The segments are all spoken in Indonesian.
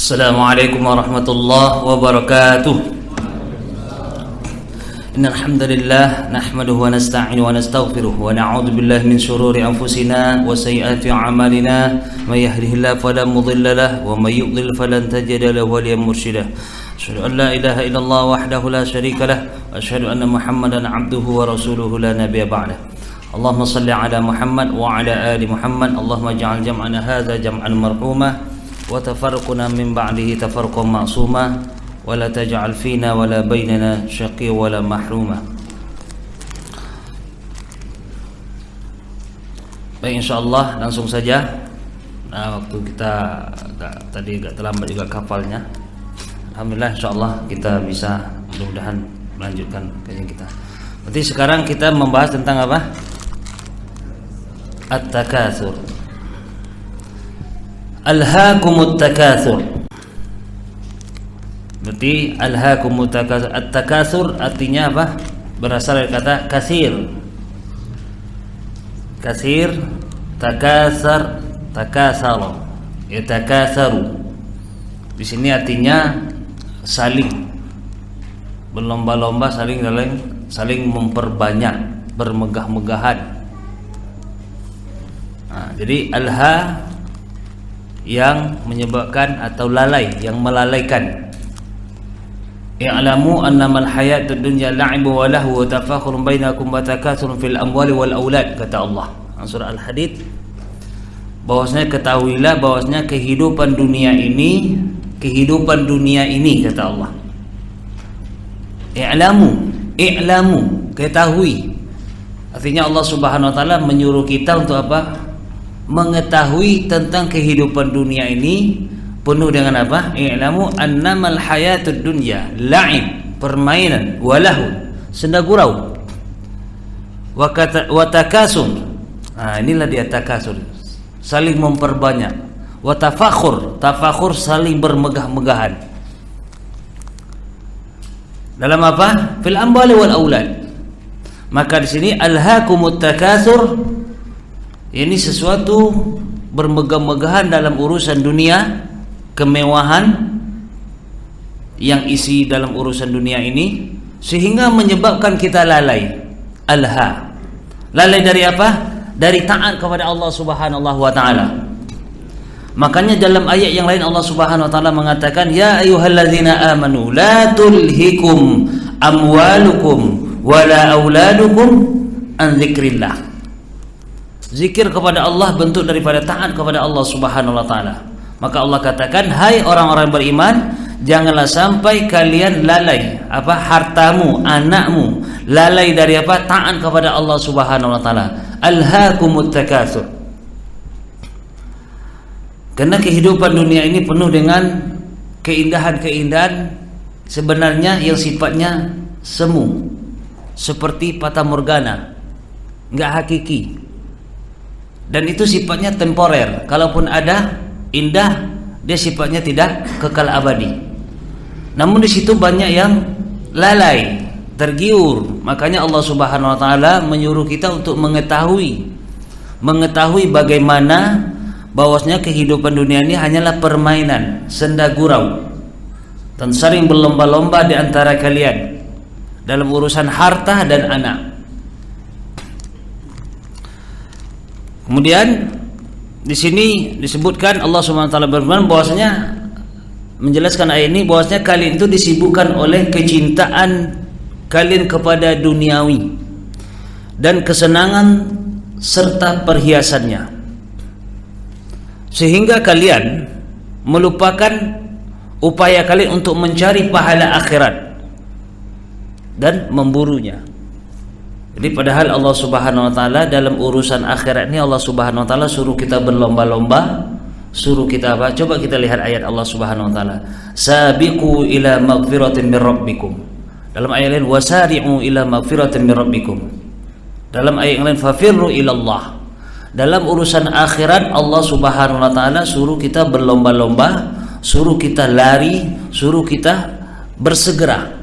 Assalamualaikum warahmatullahi wabarakatuh. Innal hamdalillah nahmaduhu wa nasta'inuhu wa nastaghfiruh wa na'udzu billahi min shururi anfusina wa sayyiati a'malina may yahdihillahu fala mudilla lahu wa may yudlil falan tajida lahu waliyan mursyida. Asyhadu an la ilaha illallah wahdahu la syarika lah wa asyhadu anna Muhammadan 'abduhu wa rasuluhu la nabiyya ba'dah. Allahumma shalli ala Muhammad wa ala ali Muhammad. Allahumma ij'al jam'ana hadza jam'an marhumah wa tafarruquna min ba'dihi tafarruqan ma'suma wa la taj'al fina wa la bainana syaqiyyan wa la mahruma. Baik, insyaallah langsung saja. Waktu kita tadi agak terlambat juga kapalnya. Alhamdulillah insyaallah kita bisa mudah-mudahan melanjutkan kajian kita. Berarti sekarang kita membahas tentang apa? At-takatsur. Alhaakumut takatsur. Berarti alhaakumut takatsur. At-takatsur artinya apa? Berasal dari kata kasir. Kasir, takasar, takasara. Yatakatsaru. Di sini artinya saling berlomba-lomba, saling memperbanyak, bermegah-megahan. Jadi alha yang menyebabkan atau lalai, yang melalaikan. I'lamu annamal hayatud dunya la'ibu wa lahu wa tafakhurun bainakum wa takatsurun fil amwali wal aulad, kata Allah surah Al-Hadid. Bahwasanya ketahuilah bahwasanya kehidupan dunia ini kata Allah. I'lamu, ketahui. Artinya Allah Subhanahu wa taala menyuruh kita untuk apa? Mengetahui tentang kehidupan dunia ini penuh dengan apa? I'lamu annamal hayatud dunya la'ib, permainan, walahu, senda gurau, wa takasur. Inilah dia takasur, saling memperbanyak. Wa tafakhur, saling bermegah-megahan. Dalam apa? Fil amwali wal aulad. Maka di sini alhaakumut takatsur, ini sesuatu bermegah-megahan dalam urusan dunia, kemewahan yang isi dalam urusan dunia ini sehingga menyebabkan kita lalai. Lalai dari apa? Dari taat kepada Allah Subhanahu wa taala. Makanya dalam ayat yang lain Allah Subhanahu wa taala mengatakan, ya ayyuhalladzina amanu la tulhikum amwalukum wala auladukum an dzikrillah. Zikir kepada Allah bentuk daripada taat kepada Allah Subhanahu wa taala. Maka Allah katakan, hai orang-orang beriman, janganlah sampai kalian lalai apa? Hartamu, anakmu lalai dari apa? Taat kepada Allah Subhanahu wa taala. Alhaakumut takatsur. Karena kehidupan dunia ini penuh dengan keindahan-keindahan sebenarnya yang sifatnya semu, seperti fata morgana, enggak hakiki. Dan itu sifatnya temporer. Kalaupun ada indah, dia sifatnya tidak kekal abadi. Namun di situ banyak yang lalai, tergiur. Makanya Allah Subhanahu wa taala menyuruh kita untuk mengetahui bagaimana bahwasanya kehidupan dunia ini hanyalah permainan, senda gurau, dan sering berlomba-lomba di antara kalian dalam urusan harta dan anak. Kemudian di sini disebutkan Allah Subhanahu wa taala berfirman bahwasanya menjelaskan ayat ini bahwasanya kalian itu disibukkan oleh kecintaan kalian kepada duniawi dan kesenangan serta perhiasannya, sehingga kalian melupakan upaya kalian untuk mencari pahala akhirat dan memburunya. Jadi padahal Allah Subhanahu wa taala dalam urusan akhirat ini Allah Subhanahu wa taala suruh kita berlomba-lomba, suruh kita apa? Coba kita lihat ayat Allah Subhanahu wa taala. Sabiqu ila maghfiratin min rabbikum. Dalam ayat lain wasari'u ila maghfiratin min rabbikum. Dalam ayat yang lain fafirru ilallah. Dalam urusan akhirat Allah Subhanahu wa taala suruh kita berlomba-lomba, suruh kita lari, suruh kita bersegera.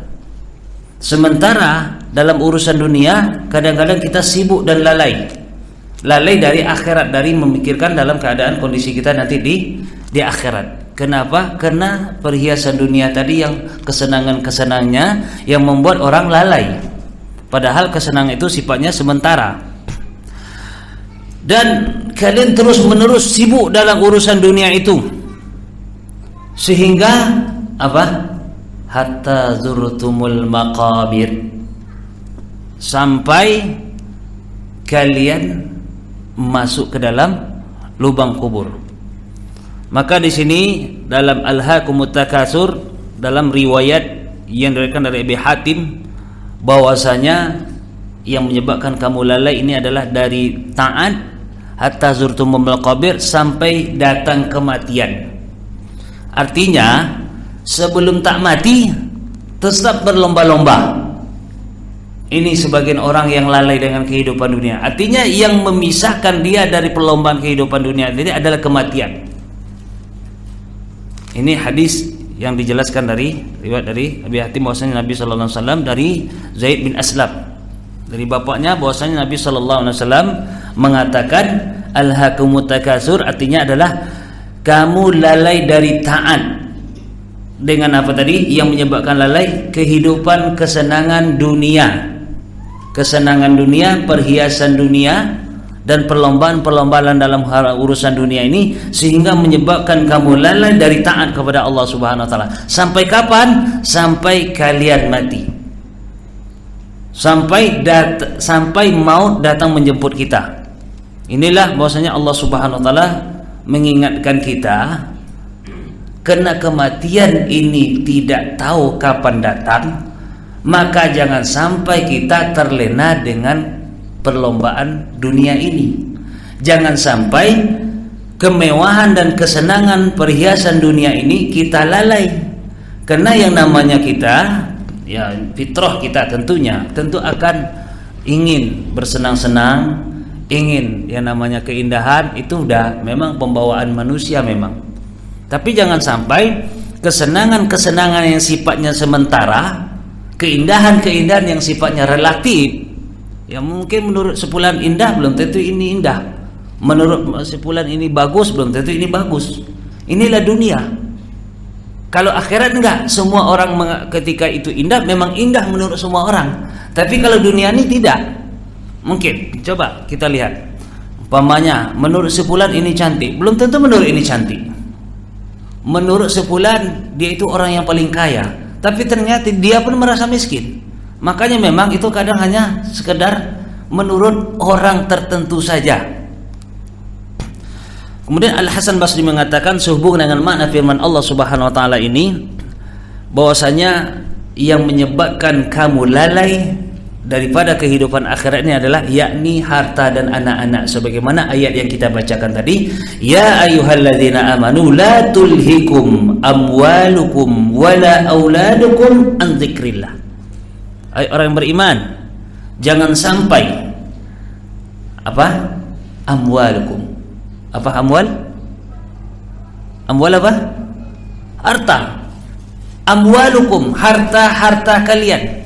Sementara dalam urusan dunia kadang-kadang kita sibuk dan lalai dari akhirat, dari memikirkan dalam keadaan kondisi kita nanti di akhirat. Kenapa? Karena perhiasan dunia tadi yang kesenangan-kesenangannya yang membuat orang lalai. Padahal kesenangan itu sifatnya sementara. Dan kalian terus-menerus sibuk dalam urusan dunia itu. Sehingga apa? Hatta zurtumul maqabir. Sampai kalian masuk ke dalam lubang kubur. Maka di sini dalam Alhaakumut Takatsur, dalam riwayat yang diriwayatkan dari Abi Hatim, bahwasanya yang menyebabkan kamu lalai ini adalah dari taat hatta zurtumul maqabir, sampai datang kematian. Artinya sebelum tak mati tetap berlomba-lomba. Ini sebagian orang yang lalai dengan kehidupan dunia. Artinya yang memisahkan dia dari perlombaan kehidupan dunia ini adalah kematian. Ini hadis yang dijelaskan dari riwayat dari Abi Hatim bahwasanya Nabi sallallahu alaihi wasallam dari Zaid bin Aslam, dari bapaknya, bahwasanya Nabi sallallahu alaihi wasallam mengatakan alhaakumut takatsur, artinya adalah kamu lalai dari taat. Dengan apa tadi yang menyebabkan lalai? Kehidupan kesenangan dunia. Kesenangan dunia, perhiasan dunia, dan perlombaan-perlombaan dalam urusan dunia ini, sehingga menyebabkan kamu lalai dari taat kepada Allah Subhanahu wa taala. Sampai kapan? Sampai kalian mati. Sampai maut datang menjemput kita. Inilah bahwasanya Allah Subhanahu wa taala mengingatkan kita, karena kematian ini tidak tahu kapan datang, maka jangan sampai kita terlena dengan perlombaan dunia ini. Jangan sampai kemewahan dan kesenangan perhiasan dunia ini kita lalai. Karena yang namanya kita, ya fitrah kita tentu akan ingin bersenang-senang, ingin yang namanya keindahan, itu udah memang pembawaan manusia memang. Tapi jangan sampai kesenangan-kesenangan yang sifatnya sementara, keindahan-keindahan yang sifatnya relatif, ya mungkin menurut sepulan indah belum tentu ini indah, menurut sepulan ini bagus belum tentu ini bagus. Inilah dunia. Kalau akhirat enggak, semua orang ketika itu indah, memang indah menurut semua orang. Tapi kalau dunia ini tidak. Mungkin coba kita lihat, umpamanya menurut sepulan ini cantik, belum tentu menurut ini cantik. Menurut sepulan dia itu orang yang paling kaya, tapi ternyata dia pun merasa miskin. Makanya memang itu kadang hanya sekedar menurut orang tertentu saja. Kemudian Al-Hasan Basri mengatakan sehubungan dengan makna firman Allah Subhanahu wa taala ini, bahwasanya yang menyebabkan kamu lalai daripada kehidupan akhirat ini adalah yakni harta dan anak-anak, sebagaimana ayat yang kita bacakan tadi, ya ayyuhalladzina amanu la tulhikum amwalukum wala auladukum an dzikrillah. Orang yang beriman, jangan sampai apa? Amwalukum. Apa amwal? Amwal apa? Harta. Amwalukum, harta-harta kalian.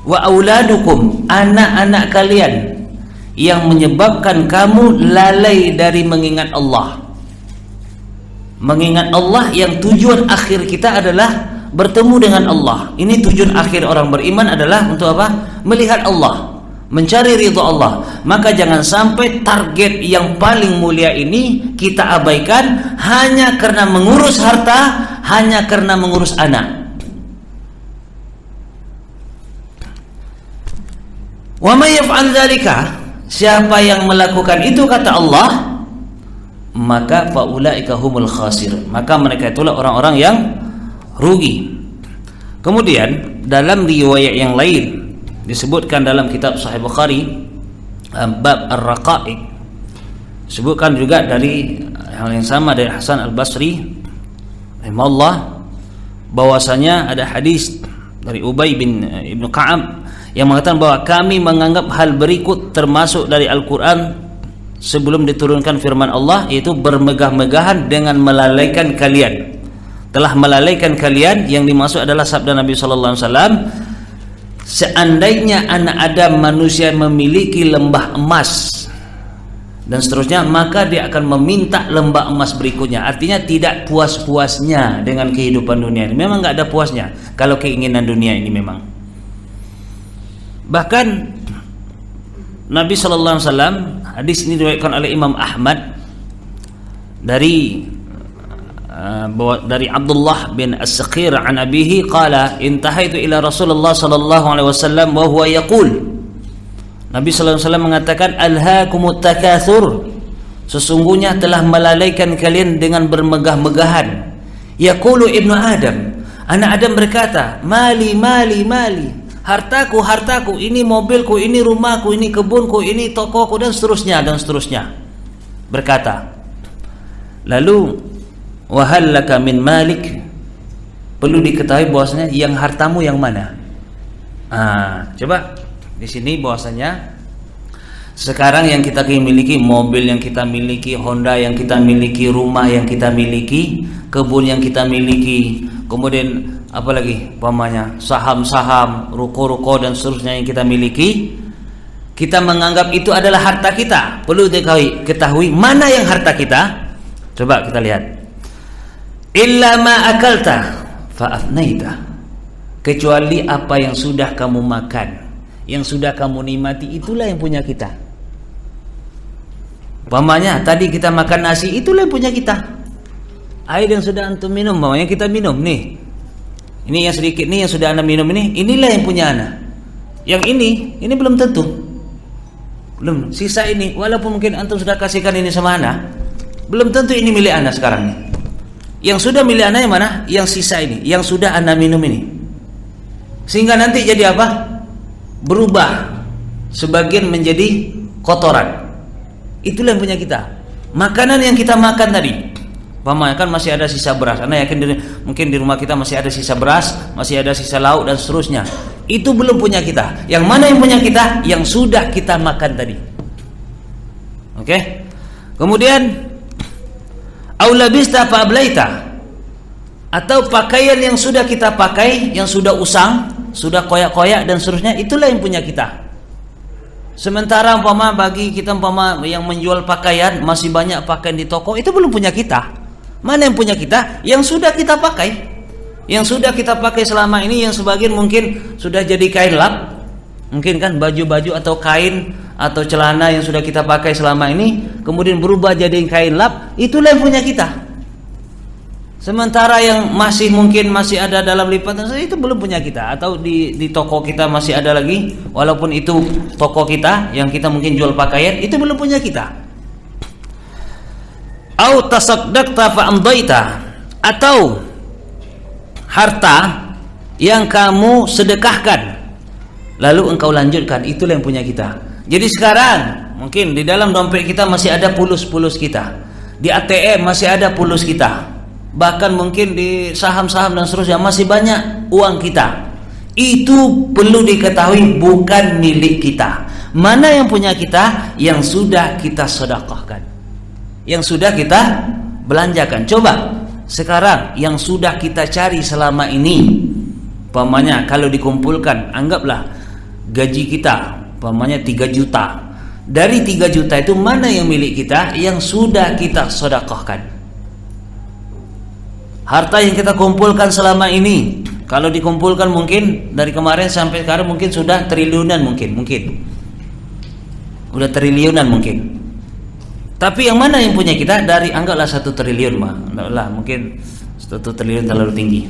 Wa auladukum, anak-anak kalian, yang menyebabkan kamu lalai dari mengingat Allah. Mengingat Allah yang tujuan akhir kita adalah bertemu dengan Allah. Ini tujuan akhir orang beriman adalah untuk apa? Melihat Allah, mencari ridha Allah. Maka jangan sampai target yang paling mulia ini kita abaikan hanya karena mengurus harta, hanya karena mengurus anak. Wa may yaf'al dzalika, siapa yang melakukan itu kata Allah, maka faulaika humul khasir, maka mereka itulah orang-orang yang rugi. Kemudian dalam riwayat yang lain disebutkan dalam kitab Sahih Bukhari bab ar-raqaiq, disebutkan juga dari hal yang sama dari Hasan Al-Basri rahimahullah, bahwasanya ada hadis dari Ubay bin Ibnu Ka'ab yang mengatakan bahwa kami menganggap hal berikut termasuk dari Al-Quran sebelum diturunkan firman Allah, yaitu bermegah-megahan dengan melalaikan kalian. Telah melalaikan kalian, yang dimaksud adalah sabda Nabi sallallahu alaihi wasallam, seandainya anak Adam manusia memiliki lembah emas dan seterusnya, maka dia akan meminta lembah emas berikutnya. Artinya tidak puas-puasnya dengan kehidupan dunia ini. Memang nggak ada puasnya kalau keinginan dunia ini memang. Bahkan Nabi sallallahu alaihi wasallam, hadis ini diriwayatkan oleh Imam Ahmad dari Abdullah bin As-Saqir an abihi qala intahaitu ila Rasulullah sallallahu alaihi wasallam wa huwa yaqul. Nabi sallallahu alaihi wasallam mengatakan alhaakumut takatsur, sesungguhnya telah melalaikan kalian dengan bermegah-megahan. Yaqulu ibnu Adam, anak Adam berkata, mali mali mali, hartaku hartaku, ini mobilku, ini rumahku, ini kebunku, ini tokoku, dan seterusnya. Berkata, lalu wahallaka min malik, perlu diketahui bahwasanya yang hartamu yang mana? Coba di sini bahwasanya sekarang yang kita miliki, mobil yang kita miliki, Honda yang kita miliki, rumah yang kita miliki, kebun yang kita miliki, kemudian apalagi umpamanya saham-saham, ruko-ruko dan seterusnya yang kita miliki, kita menganggap itu adalah harta kita. Perlu diketahui mana yang harta kita. Coba kita lihat. Illa ma akalta fa afnaita, kecuali apa yang sudah kamu makan, yang sudah kamu nikmati, itulah yang punya kita. Umpamanya tadi kita makan nasi, itulah yang punya kita. Air yang sudah antum minum, umpamanya kita minum nih, ini yang sedikit nih yang sudah anda minum ini, inilah yang punya anda. Yang ini belum tentu, belum sisa ini, walaupun mungkin antum sudah kasihkan ini sama anda, belum tentu ini milik anda sekarang nih. Yang sudah milik anda yang mana? Yang sisa ini, yang sudah anda minum ini. Sehingga nanti jadi apa? Berubah, sebagian menjadi kotoran. Itulah yang punya kita. Makanan yang kita makan tadi, umpamanya kan masih ada sisa beras. Anda yakin mungkin di rumah kita masih ada sisa beras, masih ada sisa lauk dan seterusnya. Itu belum punya kita. Yang mana yang punya kita? Yang sudah kita makan tadi. Oke? Kemudian aulabista fa ablaita, atau pakaian yang sudah kita pakai, yang sudah usang, sudah koyak-koyak dan seterusnya, itulah yang punya kita. Sementara umpama bagi kita umpama yang menjual pakaian, masih banyak pakaian di toko, itu belum punya kita. Mana yang punya kita? Yang sudah kita pakai, yang sudah kita pakai selama ini, yang sebagian mungkin sudah jadi kain lap, mungkin kan baju-baju atau kain atau celana yang sudah kita pakai selama ini, kemudian berubah jadi kain lap, itulah yang punya kita. Sementara yang masih mungkin masih ada dalam lipatan, itu belum punya kita. Atau di toko kita masih ada lagi, walaupun itu toko kita yang kita mungkin jual pakaian, itu belum punya kita. Au tasaddaqta fa amdaita, atau harta yang kamu sedekahkan lalu engkau lanjutkan, itulah yang punya kita. Jadi sekarang mungkin di dalam dompet kita masih ada pulus-pulus kita, di ATM masih ada pulus kita, bahkan mungkin di saham-saham dan seterusnya masih banyak uang kita. Itu perlu diketahui bukan milik kita. Mana yang punya kita? Yang sudah kita sedekahkan, yang sudah kita belanjakan. Coba sekarang yang sudah kita cari selama ini, umpamanya kalau dikumpulkan, anggaplah gaji kita umpamanya 3 juta. Dari 3 juta itu mana yang milik kita, yang sudah kita sedekahkan? Harta yang kita kumpulkan selama ini, kalau dikumpulkan mungkin dari kemarin sampai sekarang mungkin sudah triliunan, mungkin udah triliunan mungkin. Tapi yang mana yang punya kita? Dari anggaplah 1 triliun lah, mungkin 1 triliun terlalu tinggi.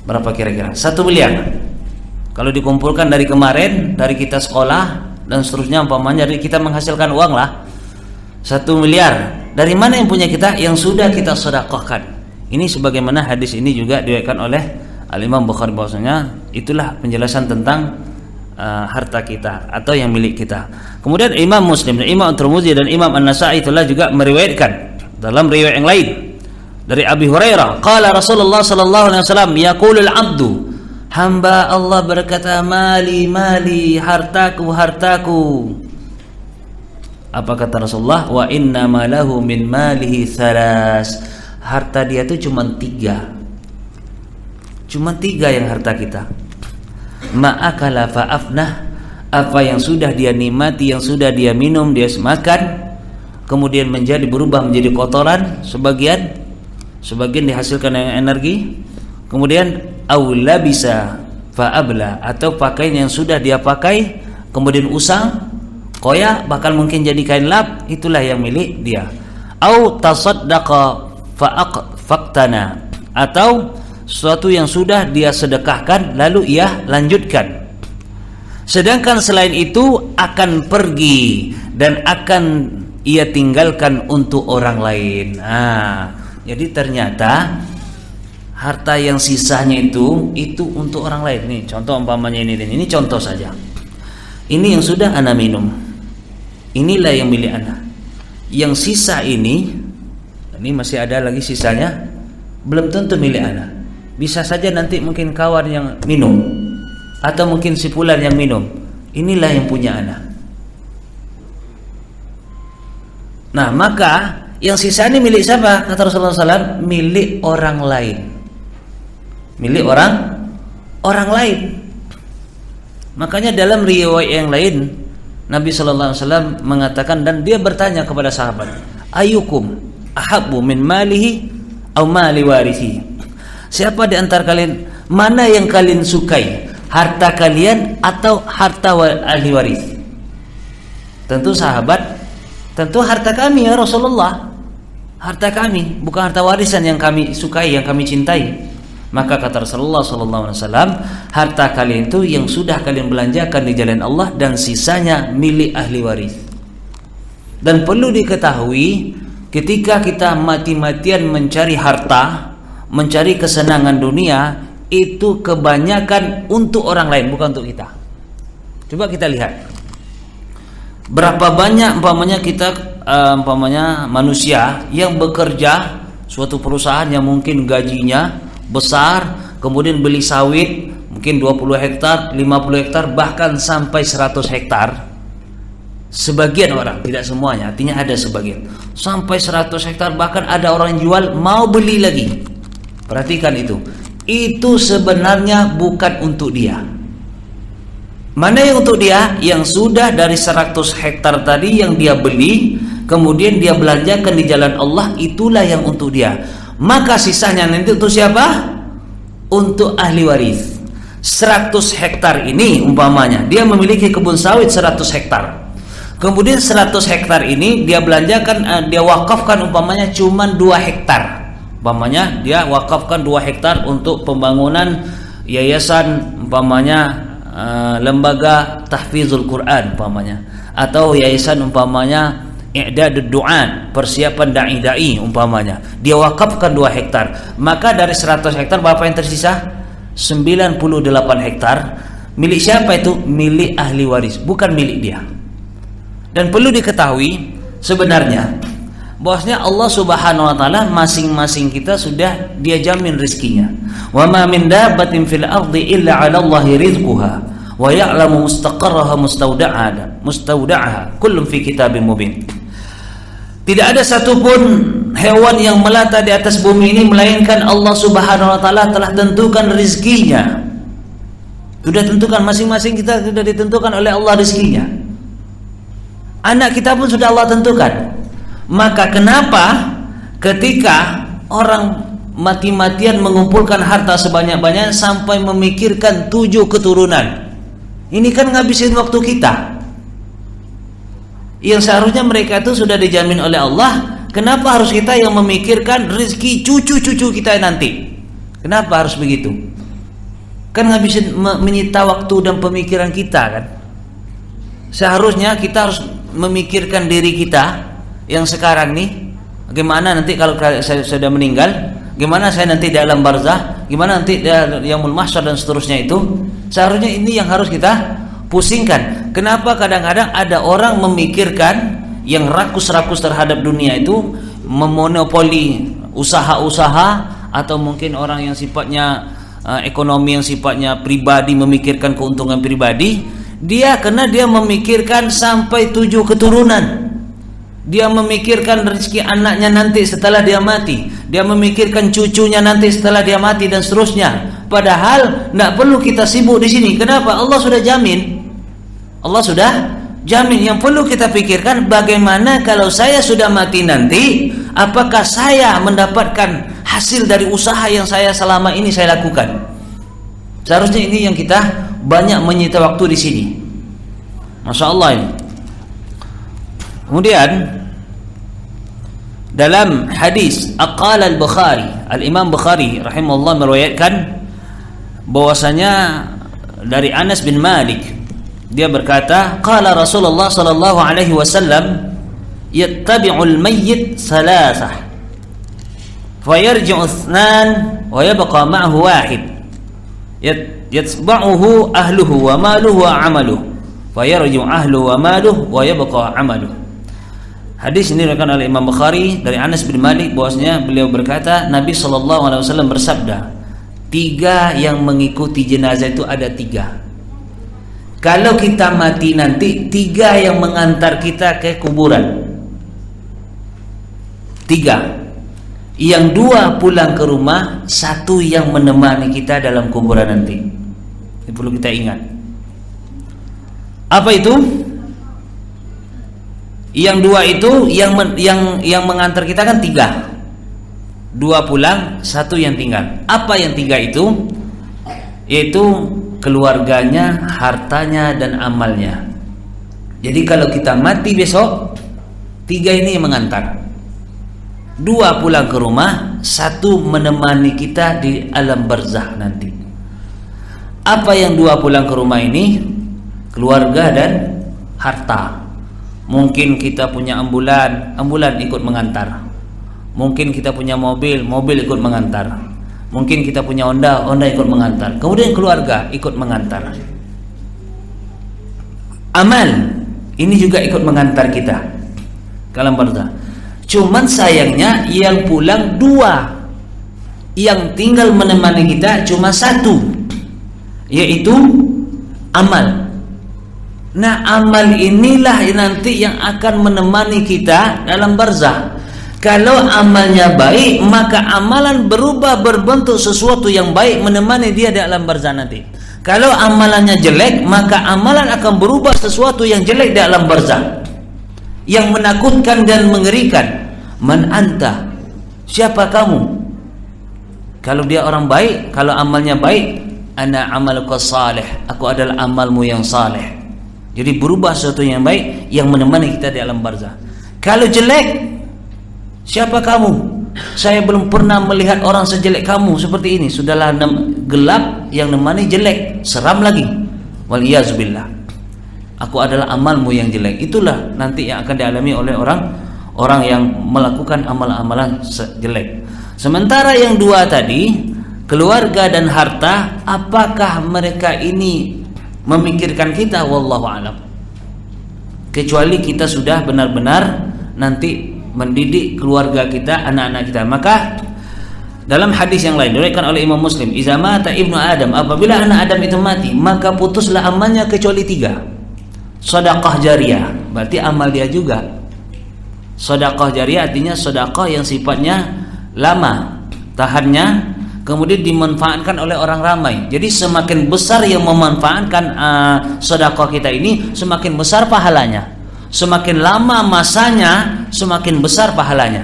Berapa kira-kira? 1 miliar. Kalau dikumpulkan dari kemarin, dari kita sekolah dan seterusnya, umpamanya dari kita menghasilkan uang lah 1 miliar. Dari mana yang punya kita? Yang sudah kita sedekahkan. Ini sebagaimana hadis ini juga diriwayatkan oleh Al-Imam Bukhari, bahwasanya itulah penjelasan tentang harta kita atau yang milik kita. Kemudian Imam Muslim, Imam Tirmidzi dan Imam An-Nasa'i itulah juga meriwayatkan dalam riwayat yang lain dari Abi Hurairah, qala Rasulullah sallallahu alaihi wasallam, yaqulul 'abdu, hamba Allah berkata, mali mali, hartaku hartaku. Apa kata Rasulullah? Wa inna ma lahu min malihi thalas, harta dia itu cuma 3 yang harta kita. Ma'akala fa'afnah, apa yang sudah dia nikmati, yang sudah dia minum, dia makan, kemudian berubah menjadi kotoran, sebagian dihasilkan dengan energi, kemudian aula bisa faabla, atau pakaian yang sudah dia pakai kemudian usang, koyak, bahkan mungkin jadi kain lap, itulah yang milik dia. Au tasaddaqa faktana, atau sesuatu yang sudah dia sedekahkan lalu ia lanjutkan. Sedangkan selain itu akan pergi dan akan ia tinggalkan untuk orang lain. Jadi ternyata harta yang sisanya itu untuk orang lain. Nih contoh umpamanya ini contoh saja. Ini yang sudah ana minum, inilah yang milik ana. Yang sisa ini masih ada lagi sisanya, belum tentu milik ana. Bisa saja nanti mungkin kawan yang minum, atau mungkin si fulan yang minum. Inilah yang punya ana. Nah, maka yang sisa ini milik siapa? Kata Rasulullah SAW, milik orang lain. Milik orang lain. Makanya dalam riwayat yang lain, Nabi SAW mengatakan, dan dia bertanya kepada sahabat, ayukum ahabbu min malihi aw mali warisi. Siapa di antara kalian, mana yang kalian sukai, harta kalian atau harta ahli waris? Tentu sahabat, tentu harta kami ya Rasulullah. Harta kami, bukan harta warisan yang kami sukai, yang kami cintai. Maka kata Rasulullah SAW, harta kalian itu yang sudah kalian belanjakan di jalan Allah, dan sisanya milik ahli waris. Dan perlu diketahui, ketika kita mati-matian mencari harta, mencari kesenangan dunia, itu kebanyakan untuk orang lain, bukan untuk kita. Coba kita lihat, berapa banyak manusia yang bekerja suatu perusahaan yang mungkin gajinya besar, kemudian beli sawit mungkin 20 hektar, 50 hektar, bahkan sampai 100 hektar. Sebagian orang, tidak semuanya, artinya ada sebagian, sampai 100 hektar, bahkan ada orang yang jual mau beli lagi. Perhatikan itu sebenarnya bukan untuk dia. Mana yang untuk dia? Yang sudah dari 100 hektar tadi yang dia beli, kemudian dia belanjakan di jalan Allah, itulah yang untuk dia. Maka sisanya nanti untuk siapa? Untuk ahli waris. 100 hektar ini umpamanya, dia memiliki kebun sawit 100 hektar. Kemudian 100 hektar ini dia belanjakan, dia wakafkan umpamanya cuma 2 hektar. Umpamanya dia wakafkan 2 hektar untuk pembangunan yayasan, umpamanya lembaga tahfizul Quran umpamanya, atau yayasan umpamanya i'dadud du'an, persiapan dai-dai umpamanya. Dia wakafkan 2 hektar. Maka dari 100 hektar berapa yang tersisa? 98 hektar. Milik siapa itu? Milik ahli waris, bukan milik dia. Dan perlu diketahui sebenarnya bahwasanya Allah Subhanahu wa taala masing-masing kita sudah dia jamin rezekinya. Wa ma min dabbatin fil ardi illa 'ala Allahi rizquha wa ya'lamu mustaqarraha mustawda'aha kullun fi kitabim mubin. Tidak ada satupun hewan yang melata di atas bumi ini melainkan Allah Subhanahu wa taala telah tentukan rezekinya. Sudah tentukan, masing-masing kita sudah ditentukan oleh Allah rezekinya. Anak kita pun sudah Allah tentukan. Maka kenapa ketika orang mati-matian mengumpulkan harta sebanyak-banyaknya sampai memikirkan 7 keturunan? Ini kan ngabisin waktu kita. Yang seharusnya mereka itu sudah dijamin oleh Allah. Kenapa harus kita yang memikirkan rezeki cucu-cucu kita nanti? Kenapa harus begitu? Kan ngabisin menyita waktu dan pemikiran kita kan. Seharusnya kita harus memikirkan diri kita yang sekarang nih, bagaimana nanti kalau saya sudah meninggal, gimana saya nanti dalam barzah, gimana nanti yaumul mahsyar dan seterusnya itu. Seharusnya ini yang harus kita pusingkan. Kenapa kadang-kadang ada orang memikirkan yang rakus-rakus terhadap dunia itu, memonopoli usaha-usaha, atau mungkin orang yang sifatnya ekonomi yang sifatnya pribadi, memikirkan keuntungan pribadi. Dia karena dia memikirkan sampai 7 keturunan. Dia memikirkan rezeki anaknya nanti setelah dia mati. Dia memikirkan cucunya nanti setelah dia mati dan seterusnya. Padahal tidak perlu kita sibuk di sini. Kenapa? Allah sudah jamin. Allah sudah jamin. Yang perlu kita pikirkan, bagaimana kalau saya sudah mati nanti, apakah saya mendapatkan hasil dari usaha yang saya selama ini saya lakukan? Seharusnya ini yang kita banyak menyita waktu di sini. Masya Allah ini. Kemudian dalam hadis aqala al-Bukhari, al-Imam Bukhari rahimahullah meriwayatkan bahwasanya dari Anas bin Malik, dia berkata, qala Rasulullah sallallahu alaihi wasallam, yattabi'ul mayyit salasah fayarji'u ithnan wa yabqa ma'ahu wahid yatba'uhu ahluhu wa maluhu wa 'amaluhu fayarji'u ahluhu wa maluhu wa yabqa 'amaluhu. Hadis ini diriwayatkan oleh Imam Bukhari dari Anas bin Malik bahwasanya beliau berkata, Nabi sallallahu alaihi wasallam bersabda, 3 yang mengikuti jenazah itu ada 3. Kalau kita mati nanti, 3 yang mengantar kita ke kuburan. 3. Yang 2 pulang ke rumah, 1 yang menemani kita dalam kuburan nanti. Ini perlu kita ingat. Apa itu? Yang 2 itu yang mengantar kita kan 3. 2 pulang, 1 yang tinggal. Apa yang 3 itu? Yaitu keluarganya, hartanya, dan amalnya. Jadi kalau kita mati besok, 3 ini yang mengantar. 2 pulang ke rumah, 1 menemani kita di alam barzakh nanti. Apa yang 2 pulang ke rumah ini? Keluarga dan harta. Mungkin kita punya ambulan ikut mengantar. Mungkin kita punya mobil ikut mengantar. Mungkin kita punya Honda ikut mengantar. Kemudian keluarga ikut mengantar. Amal ini juga ikut mengantar kita ke alam barzakh. Cuman sayangnya yang pulang 2, yang tinggal menemani kita cuma 1, yaitu amal. Nah, amal inilah nanti yang akan menemani kita dalam barzakh. Kalau amalnya baik, maka amalan berubah berbentuk sesuatu yang baik menemani dia di alam barzakh nanti. Kalau amalannya jelek, maka amalan akan berubah sesuatu yang jelek di alam barzakh, yang menakutkan dan mengerikan. Man anta? Siapa kamu? Kalau dia orang baik, kalau amalnya baik, ana amaluka salih, aku adalah amalmu yang saleh. Jadi berubah sesuatu yang baik yang menemani kita di alam barzakh. Kalau jelek, siapa kamu? Saya belum pernah melihat orang sejelek kamu seperti ini. Sudahlah gelap yang nemani jelek, seram lagi. Waliyazubillah. Aku adalah amalmu yang jelek. Itulah nanti yang akan dialami oleh orang yang melakukan amal-amalan jelek. Sementara yang 2 tadi, keluarga dan harta, apakah mereka ini memikirkan kita? Wallahu alam. Kecuali kita sudah benar-benar nanti mendidik keluarga kita, anak-anak kita. Maka dalam hadis yang lain diriwayatkan oleh Imam Muslim, iza mata ibnu Adam, apabila anak Adam itu mati, maka putuslah amalnya kecuali 3. Sedekah jariyah, berarti amal dia juga. Sedekah jariyah artinya sedekah yang sifatnya lama tahannya, kemudian dimanfaatkan oleh orang ramai. Jadi semakin besar yang memanfaatkan sedekah kita ini, semakin besar pahalanya. Semakin lama masanya, semakin besar pahalanya.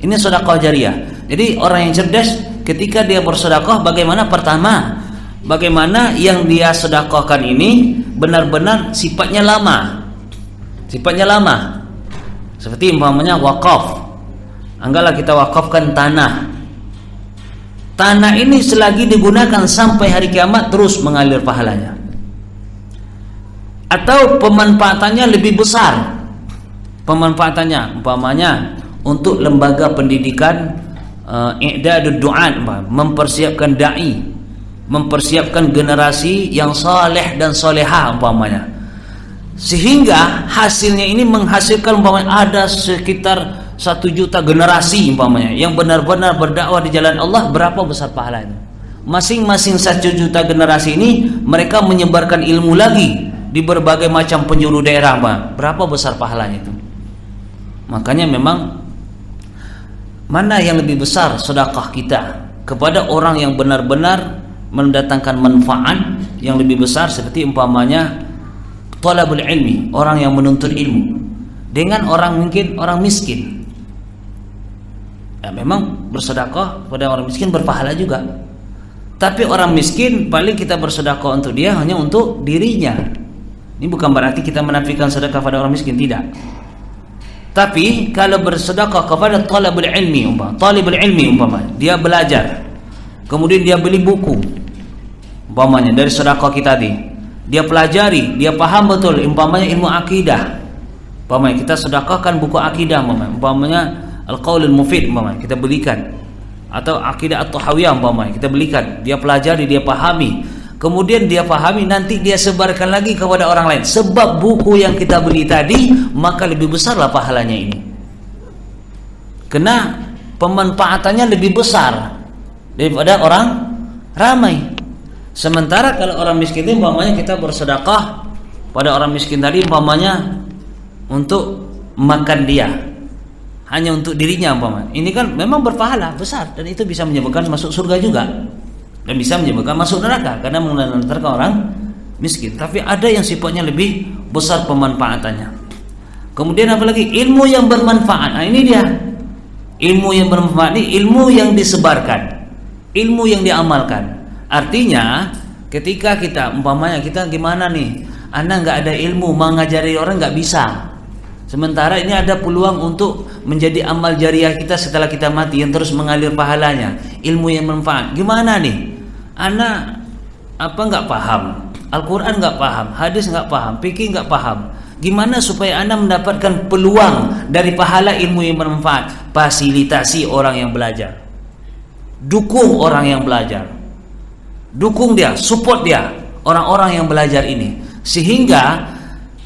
Ini sedekah jariyah. Jadi orang yang cerdas ketika dia bersedekah, bagaimana? Pertama, bagaimana yang dia sedekahkan ini benar-benar sifatnya lama. Sifatnya lama. Seperti umpamanya wakaf. Anggaplah kita wakafkan tanah. Tanah ini selagi digunakan sampai hari kiamat terus mengalir pahalanya. Atau pemanfaatannya lebih besar. Pemanfaatannya umpamanya untuk lembaga pendidikan, i'dadud du'at, mempersiapkan dai, mempersiapkan generasi yang saleh dan salehah umpamanya. Sehingga hasilnya ini menghasilkan umpamanya ada sekitar 1 juta generasi umpamanya yang benar-benar berdakwah di jalan Allah. Berapa besar pahalanya? Masing-masing 1 juta generasi ini mereka menyebarkan ilmu lagi di berbagai macam penjuru daerah. Berapa besar pahalanya itu? Makanya memang mana yang lebih besar sedekah kita kepada orang yang benar-benar mendatangkan manfaat yang lebih besar, seperti umpamanya talabul ilmi, orang yang menuntut ilmu, dengan orang mungkin orang miskin. Ya, memang bersedekah pada orang miskin berpahala juga. Tapi orang miskin paling kita bersedekah untuk dia hanya untuk dirinya. Ini bukan berarti kita menafikan sedekah pada orang miskin, tidak. Tapi kalau bersedekah kepada talabul ilmi, talibul ilmi dia belajar, kemudian dia beli buku, umpamanya dari sedekah kita tadi, dia pelajari, dia paham betul, umpamanya ilmu akidah, umpamanya kita sedekahkan buku akidah, umpamanya Al-Qaulul Mufid, umpamanya kita belikan, atau Aqidah At-Tahawiyah, umpamanya kita belikan, dia pelajari, dia pahami. Kemudian dia pahami, nanti dia sebarkan lagi kepada orang lain. Sebab buku yang kita beli tadi, maka lebih besarlah pahalanya ini. Karena pemanfaatannya lebih besar daripada orang ramai. Sementara kalau orang miskin itu umpamanya kita bersedekah pada orang miskin tadi, umpamanya untuk makan dia, hanya untuk dirinya umpamanya. Ini kan memang berpahala besar dan itu bisa menyebabkan masuk surga juga. Dan bisa menyebabkan masuk neraka karena mengantarkan orang miskin. Tapi ada yang sifatnya lebih besar pemanfaatannya. Kemudian apalagi ilmu yang bermanfaat. Nah ini dia, ilmu yang bermanfaat ini ilmu yang disebarkan, ilmu yang diamalkan. Artinya ketika kita umpamanya kita gimana nih, anak nggak ada ilmu, mengajari orang nggak bisa. Sementara ini ada peluang untuk menjadi amal jariah kita setelah kita mati yang terus mengalir pahalanya, ilmu yang bermanfaat. Gimana nih? Anak nggak paham, Al-Quran nggak paham, hadis nggak paham, fikih nggak paham. Gimana supaya anak mendapatkan peluang dari pahala ilmu yang bermanfaat? Fasilitasi orang yang belajar, dukung orang yang belajar, dukung dia, support dia, orang-orang yang belajar ini, sehingga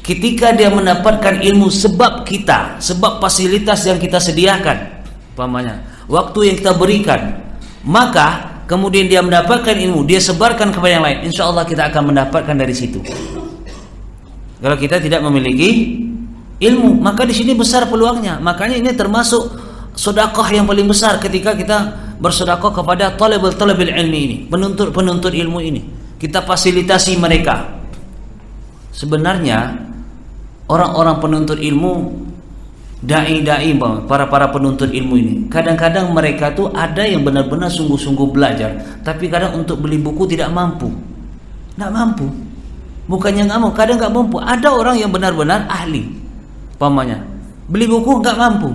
ketika dia mendapatkan ilmu sebab kita, sebab fasilitas yang kita sediakan, umpamanya waktu yang kita berikan, maka kemudian dia mendapatkan ilmu, dia sebarkan kepada yang lain, insya Allah kita akan mendapatkan dari situ. Kalau kita tidak memiliki ilmu, maka di sini besar peluangnya. Makanya ini termasuk sedekah yang paling besar ketika kita bersedekah kepada talibul ilmi ini, penuntut ilmu ini. Kita fasilitasi mereka. Sebenarnya orang-orang penuntut ilmu, dai-dai, para penuntut ilmu ini, kadang-kadang mereka tuh ada yang benar-benar sungguh-sungguh belajar, tapi kadang untuk beli buku tidak mampu. Nggak mampu. Bukannya nggak mau, kadang nggak mampu. Ada orang yang benar-benar ahli, umpamanya beli buku nggak mampu.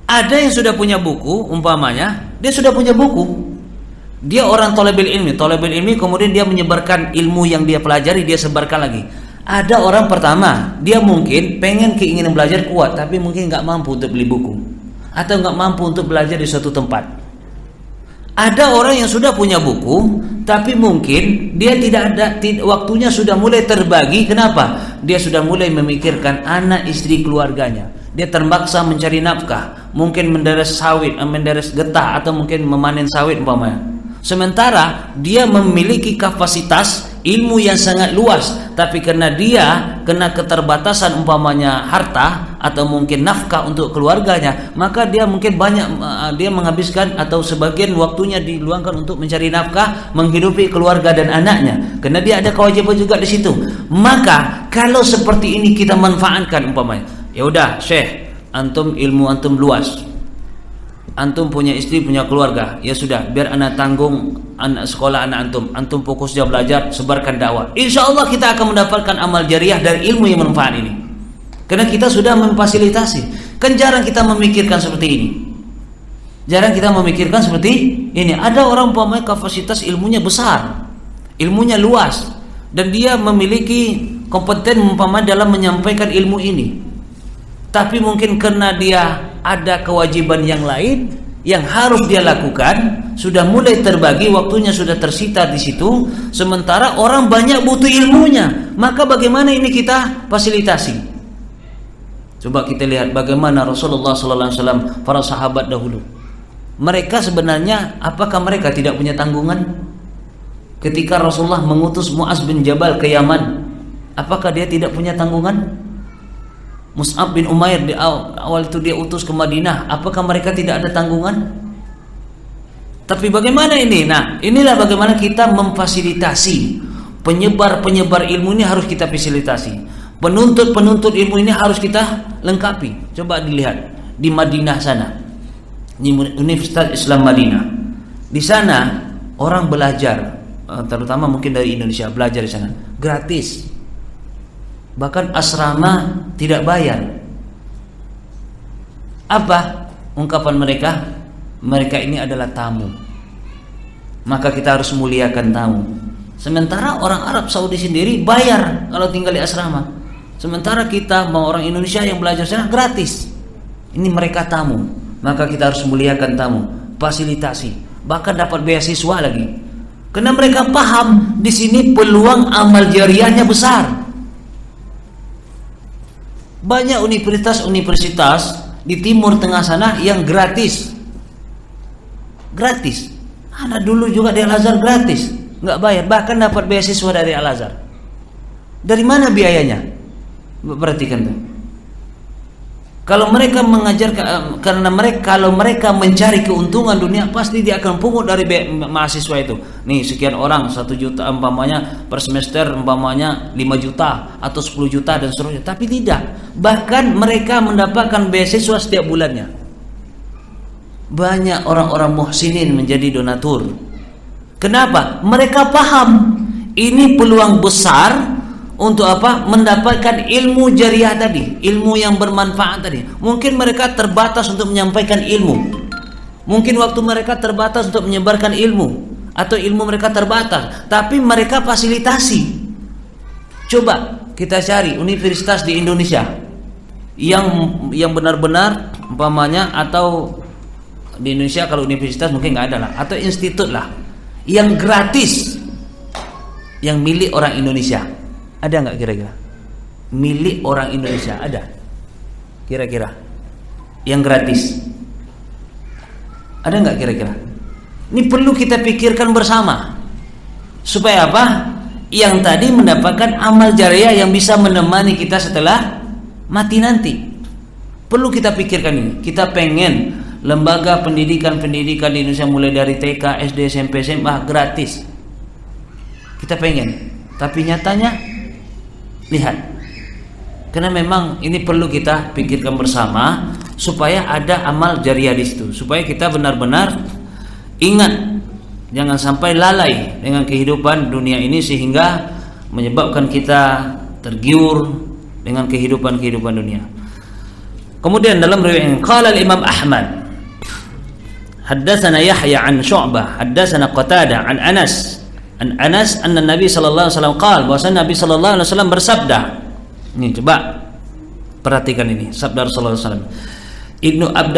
Ada yang sudah punya buku, umpamanya dia sudah punya buku, dia orang thalibul ilmi, kemudian dia menyebarkan ilmu yang dia pelajari, dia sebarkan lagi. Ada orang pertama, dia mungkin pengen keinginan belajar kuat, tapi mungkin nggak mampu untuk beli buku, atau nggak mampu untuk belajar di suatu tempat. Ada orang yang sudah punya buku, tapi mungkin dia waktunya sudah mulai terbagi. Kenapa? Dia sudah mulai memikirkan anak, istri, keluarganya. Dia terpaksa mencari nafkah, mungkin menderes sawit, menderes getah, atau mungkin memanen sawit umpamanya. Sementara dia memiliki kapasitas ilmu yang sangat luas, tapi karena dia kena keterbatasan umpamanya harta atau mungkin nafkah untuk keluarganya, maka dia mungkin dia menghabiskan atau sebagian waktunya diluangkan untuk mencari nafkah, menghidupi keluarga dan anaknya, karena dia ada kewajiban juga di situ. Maka kalau seperti ini kita manfaatkan, umpamanya, ya udah Syekh, antum ilmu antum luas, antum punya istri, punya keluarga, ya sudah, biar anak tanggung anak sekolah anak antum fokus dia belajar, sebarkan dakwah. Insya Allah kita akan mendapatkan amal jariah dari ilmu yang bermanfaat ini, karena kita sudah memfasilitasi. Kan jarang kita memikirkan seperti ini, jarang kita memikirkan seperti ini. Ada orang umpamanya kapasitas ilmunya besar, ilmunya luas, dan dia memiliki kompeten umpamanya dalam menyampaikan ilmu ini, tapi mungkin karena dia ada kewajiban yang lain yang harus dia lakukan, sudah mulai terbagi waktunya, sudah tersita di situ. Sementara orang banyak butuh ilmunya, maka bagaimana ini kita fasilitasi? Coba kita lihat bagaimana Rasulullah SAW, para sahabat dahulu. Mereka sebenarnya, apakah mereka tidak punya tanggungan? Ketika Rasulullah mengutus Mu'az bin Jabal ke Yaman, apakah dia tidak punya tanggungan? Mus'ab bin Umair di awal itu dia utus ke Madinah, apakah mereka tidak ada tanggungan? Tapi bagaimana ini? Nah, inilah bagaimana kita memfasilitasi Penyebar-penyebar ilmu ini harus kita fasilitasi. Penuntut-penuntut ilmu ini harus kita lengkapi. Coba dilihat di Madinah sana, di Universitas Islam Madinah. Di sana orang belajar, terutama mungkin dari Indonesia, belajar di sana gratis. Bahkan asrama tidak bayar. Apa ungkapan mereka? Mereka ini adalah tamu, maka kita harus muliakan tamu. Sementara orang Arab Saudi sendiri bayar kalau tinggal di asrama. Sementara kita mau orang Indonesia yang belajar sana gratis. Ini mereka tamu, maka kita harus muliakan tamu, fasilitasi, bahkan dapat beasiswa lagi. Karena mereka paham di sini peluang amal jariahnya besar. Banyak universitas-universitas di Timur Tengah sana yang gratis. Gratis. Anak dulu juga di Al-Azhar gratis, nggak bayar, bahkan dapat beasiswa dari Al-Azhar. Dari mana biayanya? Perhatikan tuh. Kalau mereka mengajarkan, kalau mereka mencari keuntungan dunia, pasti dia akan pungut dari mahasiswa itu. Nih sekian orang, 1 juta umpamanya per semester, umpamanya 5 juta atau 10 juta dan seterusnya. Tapi tidak. Bahkan mereka mendapatkan beasiswa setiap bulannya. Banyak orang-orang muhsinin menjadi donatur. Kenapa? Mereka paham ini peluang besar untuk apa? Mendapatkan ilmu jariah tadi, ilmu yang bermanfaat tadi. Mungkin mereka terbatas untuk menyampaikan ilmu. Mungkin waktu mereka terbatas untuk menyebarkan ilmu, atau ilmu mereka terbatas, tapi mereka fasilitasi. Coba kita cari universitas di Indonesia yang benar-benar umpamanya, atau di Indonesia kalau universitas mungkin nggak ada lah, atau institut lah yang gratis, yang milik orang Indonesia. Ada nggak kira-kira? Milik orang Indonesia ada? Kira-kira yang gratis ada nggak kira-kira? Ini perlu kita pikirkan bersama, supaya apa? Yang tadi mendapatkan amal jariah yang bisa menemani kita setelah mati nanti. Perlu kita pikirkan ini. Kita pengen lembaga pendidikan-pendidikan di Indonesia mulai dari TK, SD, SMP, SMA gratis. Kita pengen, tapi nyatanya lihat, karena memang ini perlu kita pikirkan bersama supaya ada amal jariah di situ, supaya kita benar-benar ingat, jangan sampai lalai dengan kehidupan dunia ini sehingga menyebabkan kita tergiur dengan kehidupan dunia. Kemudian dalam riwayat qala al-Imam Ahmad haddatsana Yahya an Syu'bah haddatsana Qatadah an Anas anna Nabi sallallahu alaihi wasallam qala, bahwasanya Nabi sallallahu alaihi wasallam bersabda. Ini coba perhatikan ini sabda Rasulullah sallallahu alaihi wasallam.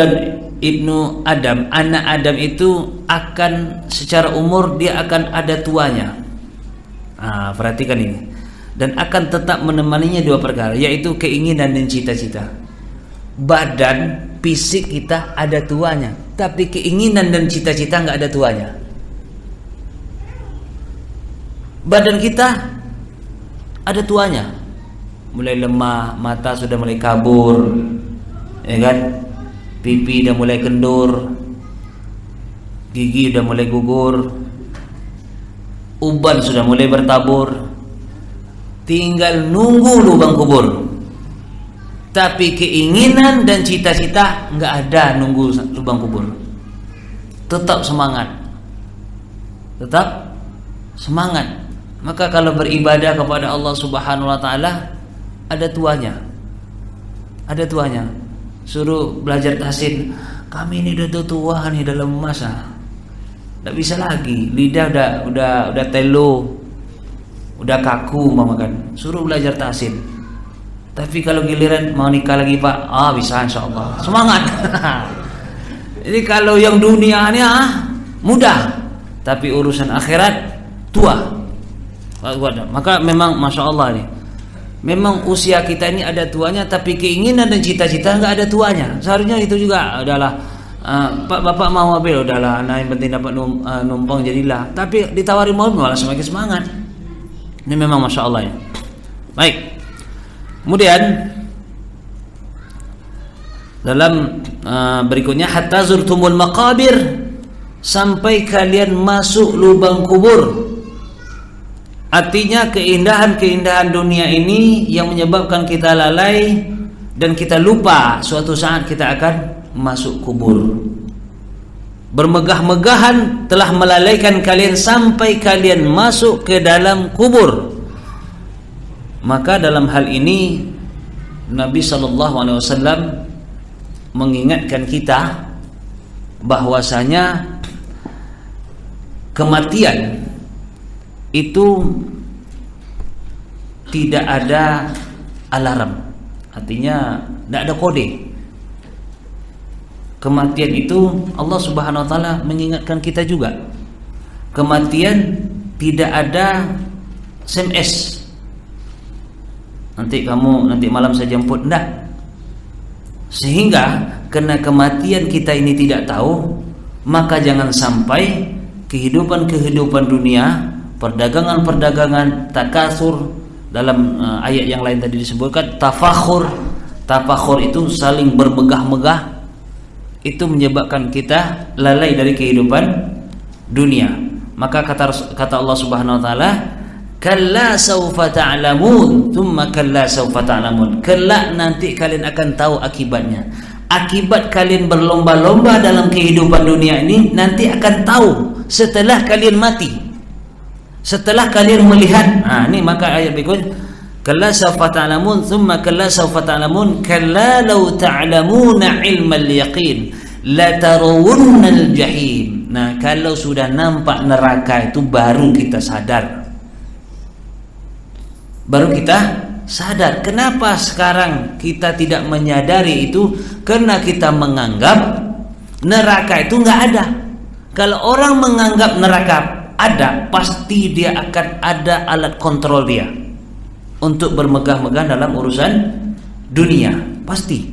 Ibnu Adam, anak Adam itu akan secara umur dia akan ada tuanya. Perhatikan ini. Dan akan tetap menemaninya 2 perkara, yaitu keinginan dan cita-cita. Badan fisik kita ada tuanya, tapi keinginan dan cita-cita nggak ada tuanya. Badan kita ada tuanya, mulai lemah, mata sudah mulai kabur, ya kan? Pipi udah mulai kendur, gigi udah mulai gugur, uban sudah mulai bertabur, tinggal nunggu lubang kubur. Tapi keinginan dan cita-cita nggak ada nunggu lubang kubur. Tetap semangat, tetap semangat. Maka kalau beribadah kepada Allah Subhanahu wa taala ada tuanya. Ada tuanya. Suruh belajar tahsin, kami ini udah tua nih dalam masa. Enggak bisa lagi, lidah udah telo. Udah kaku mamakan. Suruh belajar tahsin. Tapi kalau giliran mau nikah lagi, Pak, bisa insyaallah. Semangat. Jadi kalau yang dunianya mudah, tapi urusan akhirat tua. Maka memang masya Allah nih, memang usia kita ini ada tuanya, tapi keinginan dan cita-cita nggak ada tuanya. Seharusnya itu juga adalah Pak bapak mau mobil, udahlah, nah yang penting dapat numpang jadilah. Tapi ditawari mobil malah semakin semangat. Ini memang masya Allah ya. Baik. Kemudian dalam berikutnya, hatta zurtumul maqabir, sampai kalian masuk lubang kubur. Artinya keindahan-keindahan dunia ini yang menyebabkan kita lalai dan kita lupa suatu saat kita akan masuk kubur. Bermegah-megahan telah melalaikan kalian sampai kalian masuk ke dalam kubur. Maka dalam hal ini Nabi SAW mengingatkan kita bahwasanya kematian itu tidak ada alarm, artinya tidak ada kode. Kematian itu Allah Subhanahu wa taala mengingatkan kita juga. Kematian tidak ada SMS. Nanti malam saya jemput, enggak. Sehingga karena kematian kita ini tidak tahu, maka jangan sampai kehidupan dunia, perdagangan takasur, dalam ayat yang lain tadi disebutkan tafakhur itu saling bermegah-megah, itu menyebabkan kita lalai dari kehidupan dunia. Maka kata Allah Subhanahu wa taala, kalla saufa ta'lamun thumma kalla saufa ta'lamun, kelak nanti kalian akan tahu akibatnya. Akibat kalian berlomba-lomba dalam kehidupan dunia ini nanti akan tahu setelah kalian mati, setelah kalian melihat. Ini maka ayat berikut, kalla sawfa ta'lamun thumma kalla sawfa ta'lamun kalla law ta'lamuna ilmal yaqin la tarawunnal jahim. Nah, kalau sudah nampak neraka itu baru kita sadar. Kenapa sekarang kita tidak menyadari itu? Karena kita menganggap neraka itu nggak ada. Kalau orang menganggap neraka ada, pasti dia akan ada alat kontrol dia untuk bermegah-megah dalam urusan dunia. Pasti.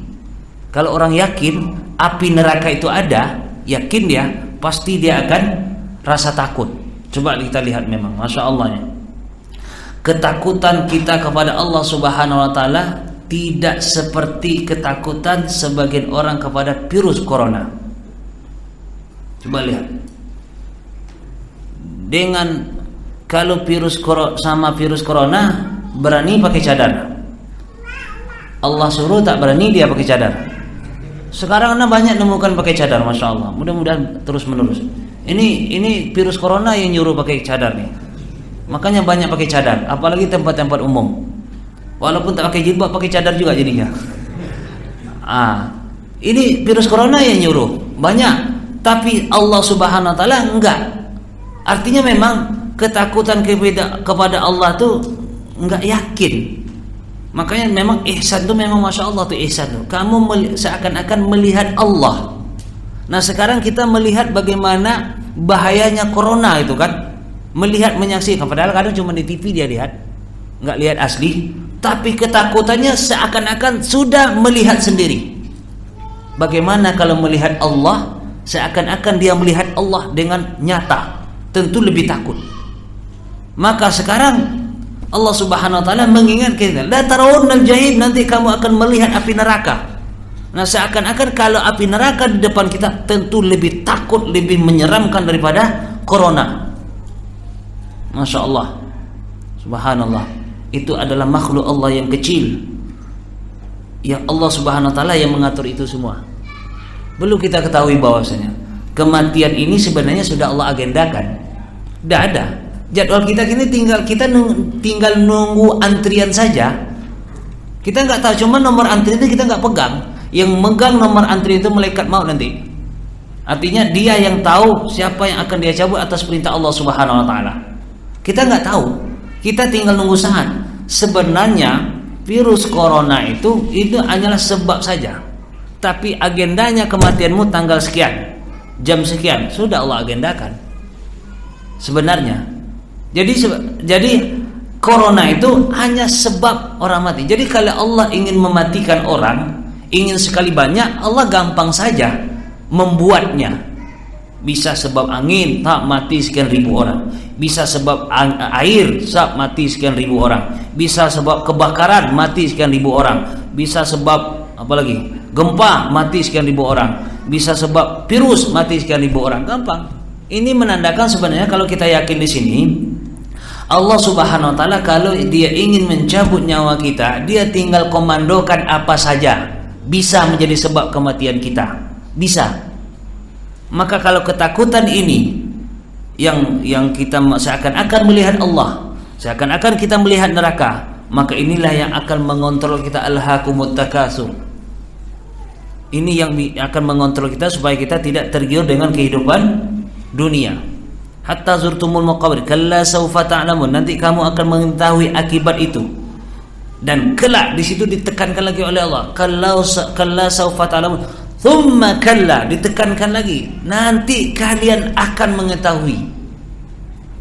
Kalau orang yakin api neraka itu ada, yakin dia, pasti dia akan rasa takut. Coba kita lihat, memang Masya Allahnya, ketakutan kita kepada Allah Subhanahu wa taala tidak seperti ketakutan sebagian orang kepada virus corona. Coba lihat. Kalau virus corona berani pakai cadar, Allah suruh tak berani dia pakai cadar. Sekarang banyak nemukan pakai cadar, Masya Allah. Mudah-mudahan terus menerus. Ini virus corona yang nyuruh pakai cadar nih. Makanya banyak pakai cadar, apalagi tempat-tempat umum. Walaupun tak pakai jilbab, pakai cadar juga jadinya. Ini virus corona yang nyuruh banyak, tapi Allah Subhanahu wa taala enggak. Artinya memang ketakutan kepada Allah tuh enggak yakin. Makanya memang ihsan itu memang Masya Allah tuh ihsan tuh. Kamu seakan-akan melihat Allah. Nah, sekarang kita melihat bagaimana bahayanya corona itu kan. Melihat, menyaksikan, padahal kadang cuma di TV dia lihat, nggak lihat asli. Tapi ketakutannya seakan-akan sudah melihat sendiri. Bagaimana kalau melihat Allah? Seakan-akan dia melihat Allah dengan nyata, tentu lebih takut. Maka sekarang Allah Subhanahu wa taala mengingatkan kita, la tarawunnal jahim, nanti kamu akan melihat api neraka. Nah, seakan-akan kalau api neraka di depan kita tentu lebih takut, lebih menyeramkan daripada corona. Masya Allah, Subhanallah. Itu adalah makhluk Allah yang kecil, yang Allah Subhanahu wa taala yang mengatur itu semua. Perlu kita ketahui bahwasanya kematian ini sebenarnya sudah Allah agendakan. Tidak ada jadwal kita tinggal nunggu antrian saja. Kita nggak tahu, cuma nomor antrian itu kita nggak pegang. Yang megang nomor antrian itu malaikat maut nanti. Artinya dia yang tahu siapa yang akan dia cabut atas perintah Allah Subhanahu wa taala. Kita nggak tahu, kita tinggal nunggu saat. Sebenarnya virus corona itu hanyalah sebab saja. Tapi agendanya kematianmu tanggal sekian, jam sekian, sudah Allah agendakan. Sebenarnya. Jadi corona itu hanya sebab orang mati. Jadi kalau Allah ingin mematikan orang, ingin sekali banyak, Allah gampang saja membuatnya. Bisa sebab angin, tak mati sekian ribu orang. Bisa sebab air, tak mati sekian ribu orang. Bisa sebab kebakaran, mati sekian ribu orang. Bisa sebab apalagi gempa, mati sekian ribu orang. Bisa sebab virus, mati sekian ribu orang. Gampang. Ini menandakan sebenarnya kalau kita yakin di sini Allah Subhanahu wa taala kalau dia ingin mencabut nyawa kita, dia tinggal komandokan apa saja, bisa menjadi sebab kematian kita. Bisa. Maka kalau ketakutan ini yang kita seakan-akan melihat Allah, seakan-akan kita melihat neraka, maka inilah yang akan mengontrol kita, alhaakumut takatsur. Ini yang akan mengontrol kita supaya kita tidak tergiur dengan kehidupan dunia. Hatta zurtumul maqabir, kalla saufa ta'lamun, nanti kamu akan mengetahui akibat itu. Dan kelak di situ ditekankan lagi oleh Allah, kalla saufa ta'lamun, thumma kalla, ditekankan lagi, nanti kalian akan mengetahui.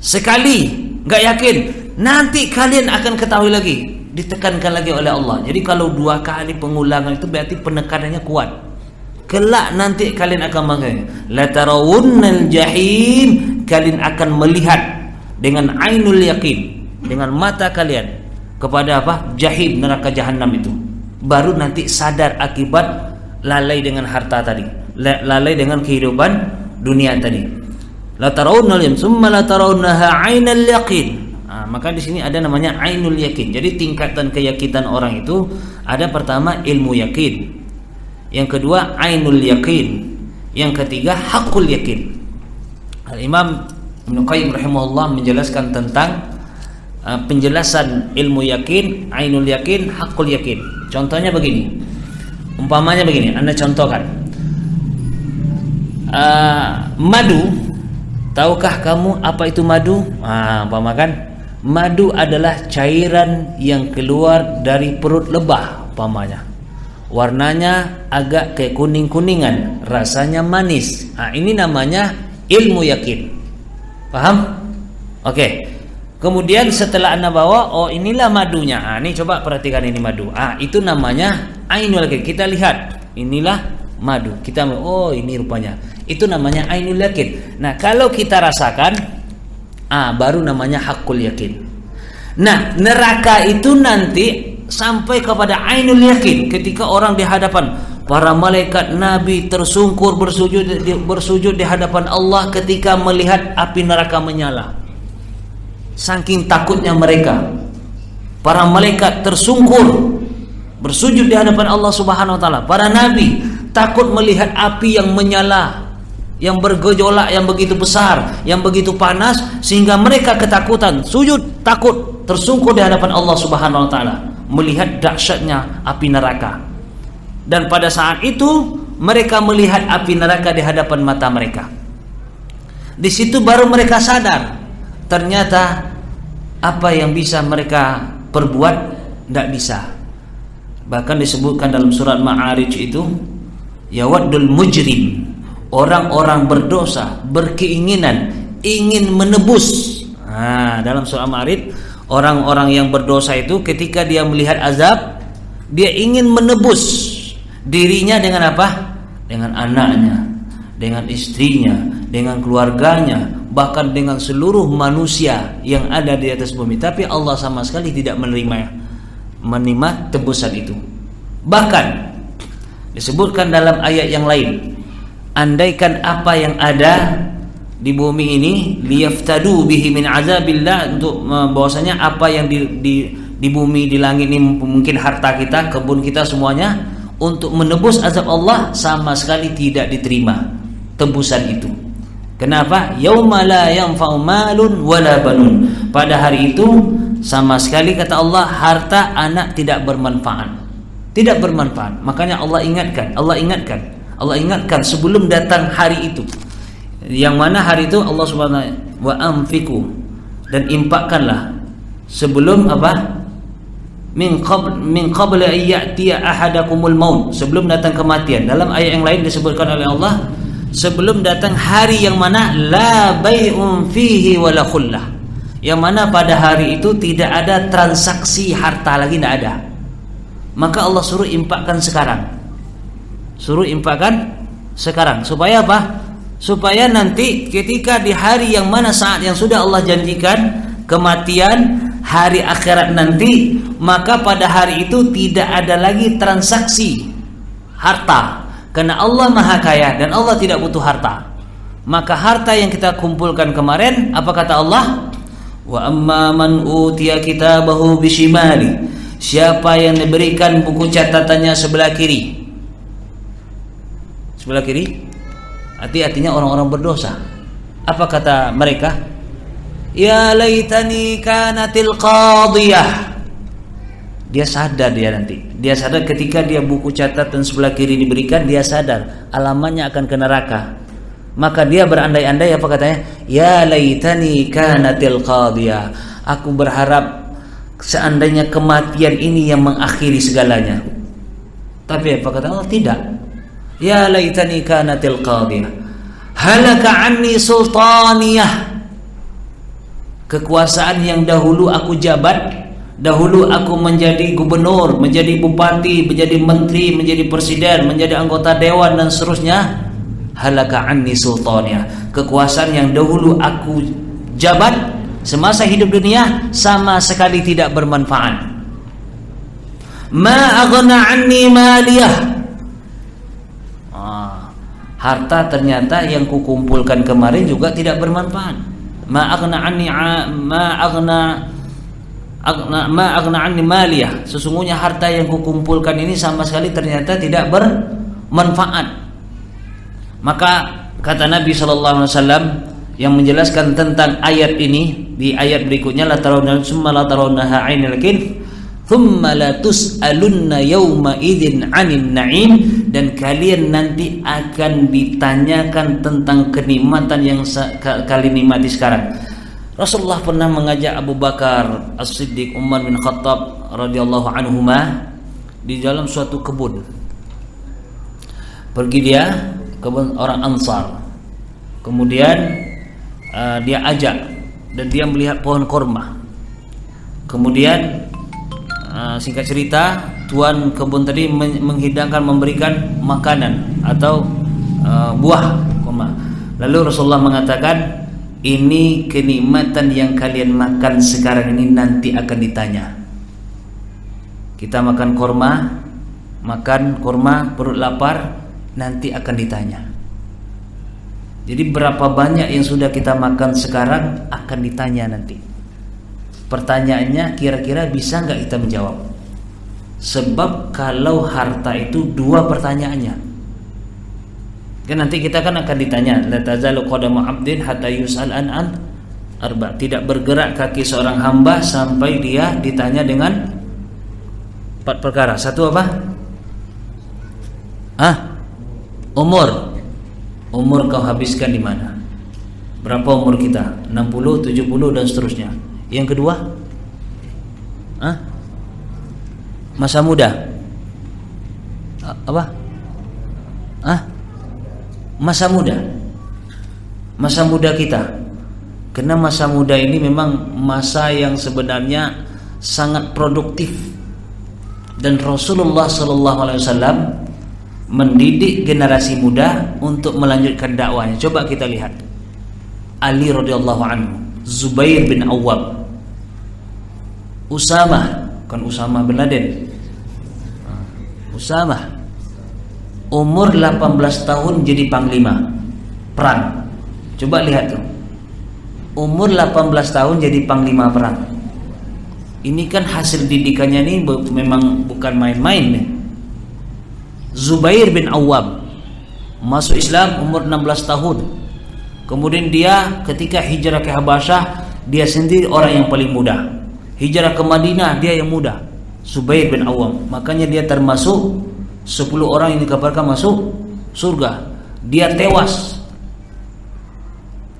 Sekali enggak yakin, nanti kalian akan ketahui lagi, ditekankan lagi oleh Allah. Jadi kalau 2 kali pengulangan itu berarti penekanannya kuat. Kelak nanti kalian akan mengetahui, la tarawunnal jahim, kalian akan melihat dengan ainul yakin, dengan mata kalian kepada apa? Jahim, neraka jahanam itu. Baru nanti sadar akibat lalai dengan harta tadi, lalai dengan kehidupan dunia tadi. La tarawunnal jahim, summa la tarawunnaha ainal yaqin. Maka di sini ada namanya ainul yakin. Jadi tingkatan keyakinan orang itu ada pertama ilmu yakin, yang kedua ainul yakin, yang ketiga hakul yakin. Imam Ibnu Qayyim rahimahullah menjelaskan tentang penjelasan ilmu yakin, ainul yakin, hakul yakin. Contohnya begini, umpamanya begini, Anda contohkan madu. Tahukah kamu apa itu madu? Umpamakan madu adalah cairan yang keluar dari perut lebah, umpamanya. Warnanya agak kayak kuning-kuningan, rasanya manis. Ini namanya ilmu yakin. Paham? Oke. Kemudian setelah Anda bawa, oh inilah madunya. Ini coba perhatikan ini madu. Itu namanya ainul yakin. Kita lihat, inilah madu. Kita oh ini rupanya. Itu namanya ainul yakin. Nah, kalau kita rasakan, baru namanya hakul yakin. Nah, neraka itu nanti sampai kepada ainul yakin ketika orang di hadapan para malaikat, nabi tersungkur bersujud di hadapan Allah ketika melihat api neraka menyala. Saking takutnya mereka, para malaikat tersungkur bersujud di hadapan Allah Subhanahu wa taala. Para nabi takut melihat api yang menyala, yang bergejolak, yang begitu besar, yang begitu panas, sehingga mereka ketakutan, sujud takut, tersungkur di hadapan Allah Subhanahu wa taala melihat dahsyatnya api neraka. Dan pada saat itu mereka melihat api neraka di hadapan mata mereka. Di situ baru mereka sadar, ternyata apa yang bisa mereka perbuat tidak bisa. Bahkan disebutkan dalam surat Ma'arij itu, yawaddul mujrim, orang-orang berdosa berkeinginan ingin menebus. Dalam surah Ma'arij, orang-orang yang berdosa itu ketika dia melihat azab, dia ingin menebus dirinya dengan apa? Dengan anaknya, dengan istrinya, dengan keluarganya, bahkan dengan seluruh manusia yang ada di atas bumi. Tapi Allah sama sekali tidak menerima tebusan itu. Bahkan disebutkan dalam ayat yang lain, andaikan apa yang ada di bumi ini liyaftadu bihi min azabillah, untuk bahwasanya apa yang di bumi, di langit ini mungkin harta kita, kebun kita semuanya, untuk menebus azab Allah, sama sekali tidak diterima tebusan itu. Kenapa? Yauma la yanfa'u malun wala banun. Pada hari itu sama sekali kata Allah, harta, anak tidak bermanfaat. Tidak bermanfaat. Makanya Allah ingatkan sebelum datang hari itu. Yang mana hari itu Allah Subhanahu wa anfiqu, dan infakkanlah sebelum apa? Min qabl an ya'tiya ahadakumul maut, sebelum datang kematian. Dalam ayat yang lain disebutkan oleh Allah, sebelum datang hari yang mana la bai'un fihi wala khullah, yang mana pada hari itu tidak ada transaksi harta lagi, tidak ada. Maka Allah suruh infakkan sekarang. Supaya apa? Supaya nanti ketika di hari yang mana, saat yang sudah Allah janjikan, kematian, hari akhirat nanti, maka pada hari itu tidak ada lagi transaksi harta, karena Allah Maha Kaya dan Allah tidak butuh harta. Maka harta yang kita kumpulkan kemarin, apa kata Allah? Wa amma man utiya kitabahu bishimali, siapa yang diberikan buku catatannya sebelah kiri. Sebelah kiri artinya orang-orang berdosa. Apa kata mereka? Ya laitani kanatil qadiyah. Dia sadar nanti. Dia sadar ketika dia buku catatan sebelah kiri diberikan, dia sadar alamannya akan ke neraka. Maka dia berandai-andai, apa katanya? Ya laitani kanatil qadiyah. Aku berharap seandainya kematian ini yang mengakhiri segalanya. Tapi apa kata Allah? Tidak. Ya laitani kanatil qadiyah. Halaka anni sultaniyah. Kekuasaan yang dahulu aku jabat, dahulu aku menjadi gubernur, menjadi bupati, menjadi menteri, menjadi presiden, menjadi anggota dewan dan seterusnya. Halaka anni sultaniyah. Kekuasaan yang dahulu aku jabat semasa hidup dunia sama sekali tidak bermanfaat. Ma aghna anni maliyah. Harta ternyata yang kukumpulkan kemarin juga tidak bermanfaat. Ma aghna anni maliyah. Sesungguhnya harta yang kukumpulkan ini sama sekali ternyata tidak bermanfaat. Maka kata Nabi sallallahu alaihi wasallam yang menjelaskan tentang ayat ini di ayat berikutnya, la tarawna summa la tarawnaha 'ainal yakin thumma la tus'alunna yawma idzin 'anin na'im, dan kalian nanti akan ditanyakan tentang kenikmatan yang kalian nikmati sekarang. Rasulullah pernah mengajak Abu Bakar As-Siddiq, Umar bin Khattab radhiyallahu anhuma di dalam suatu kebun. Pergi dia, kebun orang Ansar. Kemudian dia ajak dan dia melihat pohon korma. Kemudian singkat cerita, tuan kebun tadi menghidangkan, memberikan makanan atau buah korma. Lalu Rasulullah mengatakan, ini kenikmatan yang kalian makan sekarang ini nanti akan ditanya. Kita makan korma, perut lapar, nanti akan ditanya. Jadi berapa banyak yang sudah kita makan sekarang akan ditanya nanti. Pertanyaannya kira-kira bisa nggak kita menjawab? Sebab kalau harta itu dua pertanyaannya. Kan nanti kita akan ditanya, la tazalu qadamu 'abdin hatta yus'al an arba. Tidak bergerak kaki seorang hamba sampai dia ditanya dengan 4 perkara. Satu apa? Umur kau habiskan di mana? Berapa umur kita? 60, 70 dan seterusnya. Yang kedua? Masa muda. Apa? Masa muda kita. Karena masa muda ini memang masa yang sebenarnya sangat produktif. Dan Rasulullah sallallahu alaihi wasallam mendidik generasi muda untuk melanjutkan dakwahnya. Coba kita lihat Ali radhiyallahu anhu, Zubair bin Awwam, Usamah bin Laden, Usamah umur 18 tahun jadi panglima perang. Coba lihat tuh, umur 18 tahun jadi panglima perang. Ini kan hasil didikannya ini memang bukan main-main nih. Zubair bin Awwam masuk Islam umur 16 tahun. Kemudian dia ketika hijrah ke Habasyah, dia sendiri orang yang paling muda. Hijrah ke Madinah, dia yang muda, Zubair bin Awwam. Makanya dia termasuk 10 orang yang dikabarkan masuk surga. Dia tewas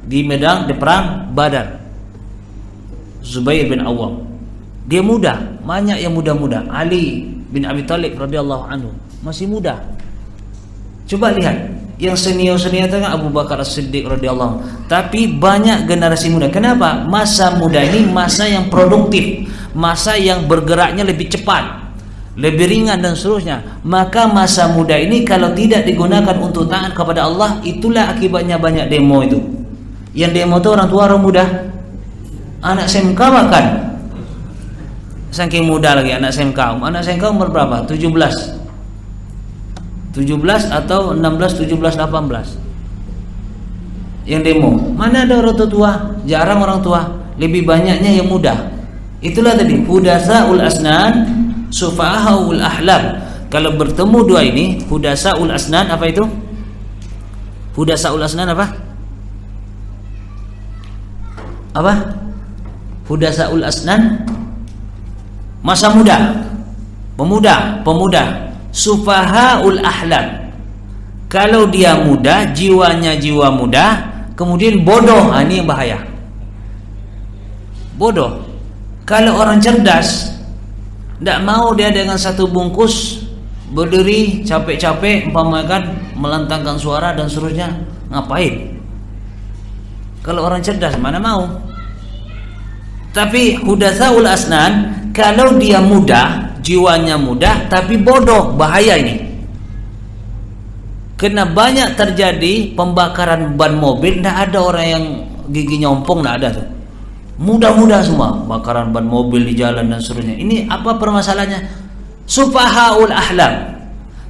di medan di perang Badar. Zubair bin Awwam, dia muda. Banyak yang muda-muda. Ali bin Abi Thalib radhiyallahu anhu masih muda. Coba lihat yang senior-senior itu kan Abu Bakar As-Siddiq radhiyallahu anhu. Tapi banyak generasi muda. Kenapa? Masa muda ini masa yang produktif, masa yang bergeraknya lebih cepat, lebih ringan dan seterusnya. Maka masa muda ini kalau tidak digunakan untuk taat kepada Allah, itulah akibatnya banyak demo itu. Yang demo itu orang tua, orang muda. Anak SMK bahkan saking muda lagi anak SMK. Anak SMK umur berapa? 17 atau 16, 17, 18 yang demo. Mana ada orang tua? Jarang orang tua. lebih banyaknya yang mudah. Itulah tadi hudatsaul asnan, sufahaul ahlam. Kalau bertemu dua ini, hudatsaul asnan apa itu? Hudatsaul asnan apa? Apa? Hudatsaul asnan masa muda, pemuda. Sufahaul ahlam. Kalau dia muda, jiwanya jiwa muda, kemudian bodoh, ini yang bahaya. Bodoh. Kalau orang cerdas, tidak mau dia dengan satu bungkus berdiri capek-capek, umpamakan melantangkan suara dan seterusnya, ngapain? Kalau orang cerdas mana mau? Tapi hudatsaul asnan, kalau dia muda, jiwanya muda tapi bodoh, bahaya ini. Kena banyak terjadi pembakaran ban mobil, tidak ada orang yang giginya ompong, tidak ada tuh. Muda-muda semua, bakaran ban mobil di jalan dan seterusnya. Ini apa permasalahannya? Sufahaul ahlam.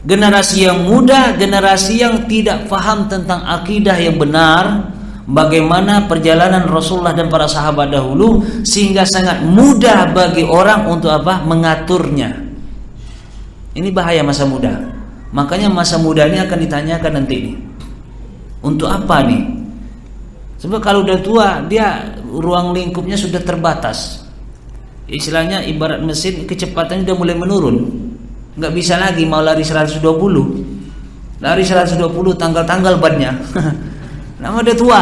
Generasi yang muda, generasi yang tidak faham tentang akidah yang benar, bagaimana perjalanan Rasulullah dan para sahabat dahulu, sehingga sangat mudah bagi orang untuk apa? Mengaturnya. Ini bahaya masa muda. Makanya masa muda ini akan ditanyakan nanti nih, untuk apa nih? Sebab kalau udah tua, dia ruang lingkupnya sudah terbatas. Istilahnya ibarat mesin, kecepatannya udah mulai menurun. Nggak bisa lagi mau lari 120. Lari 120 tanggal-tanggal bannya. Nama udah tua.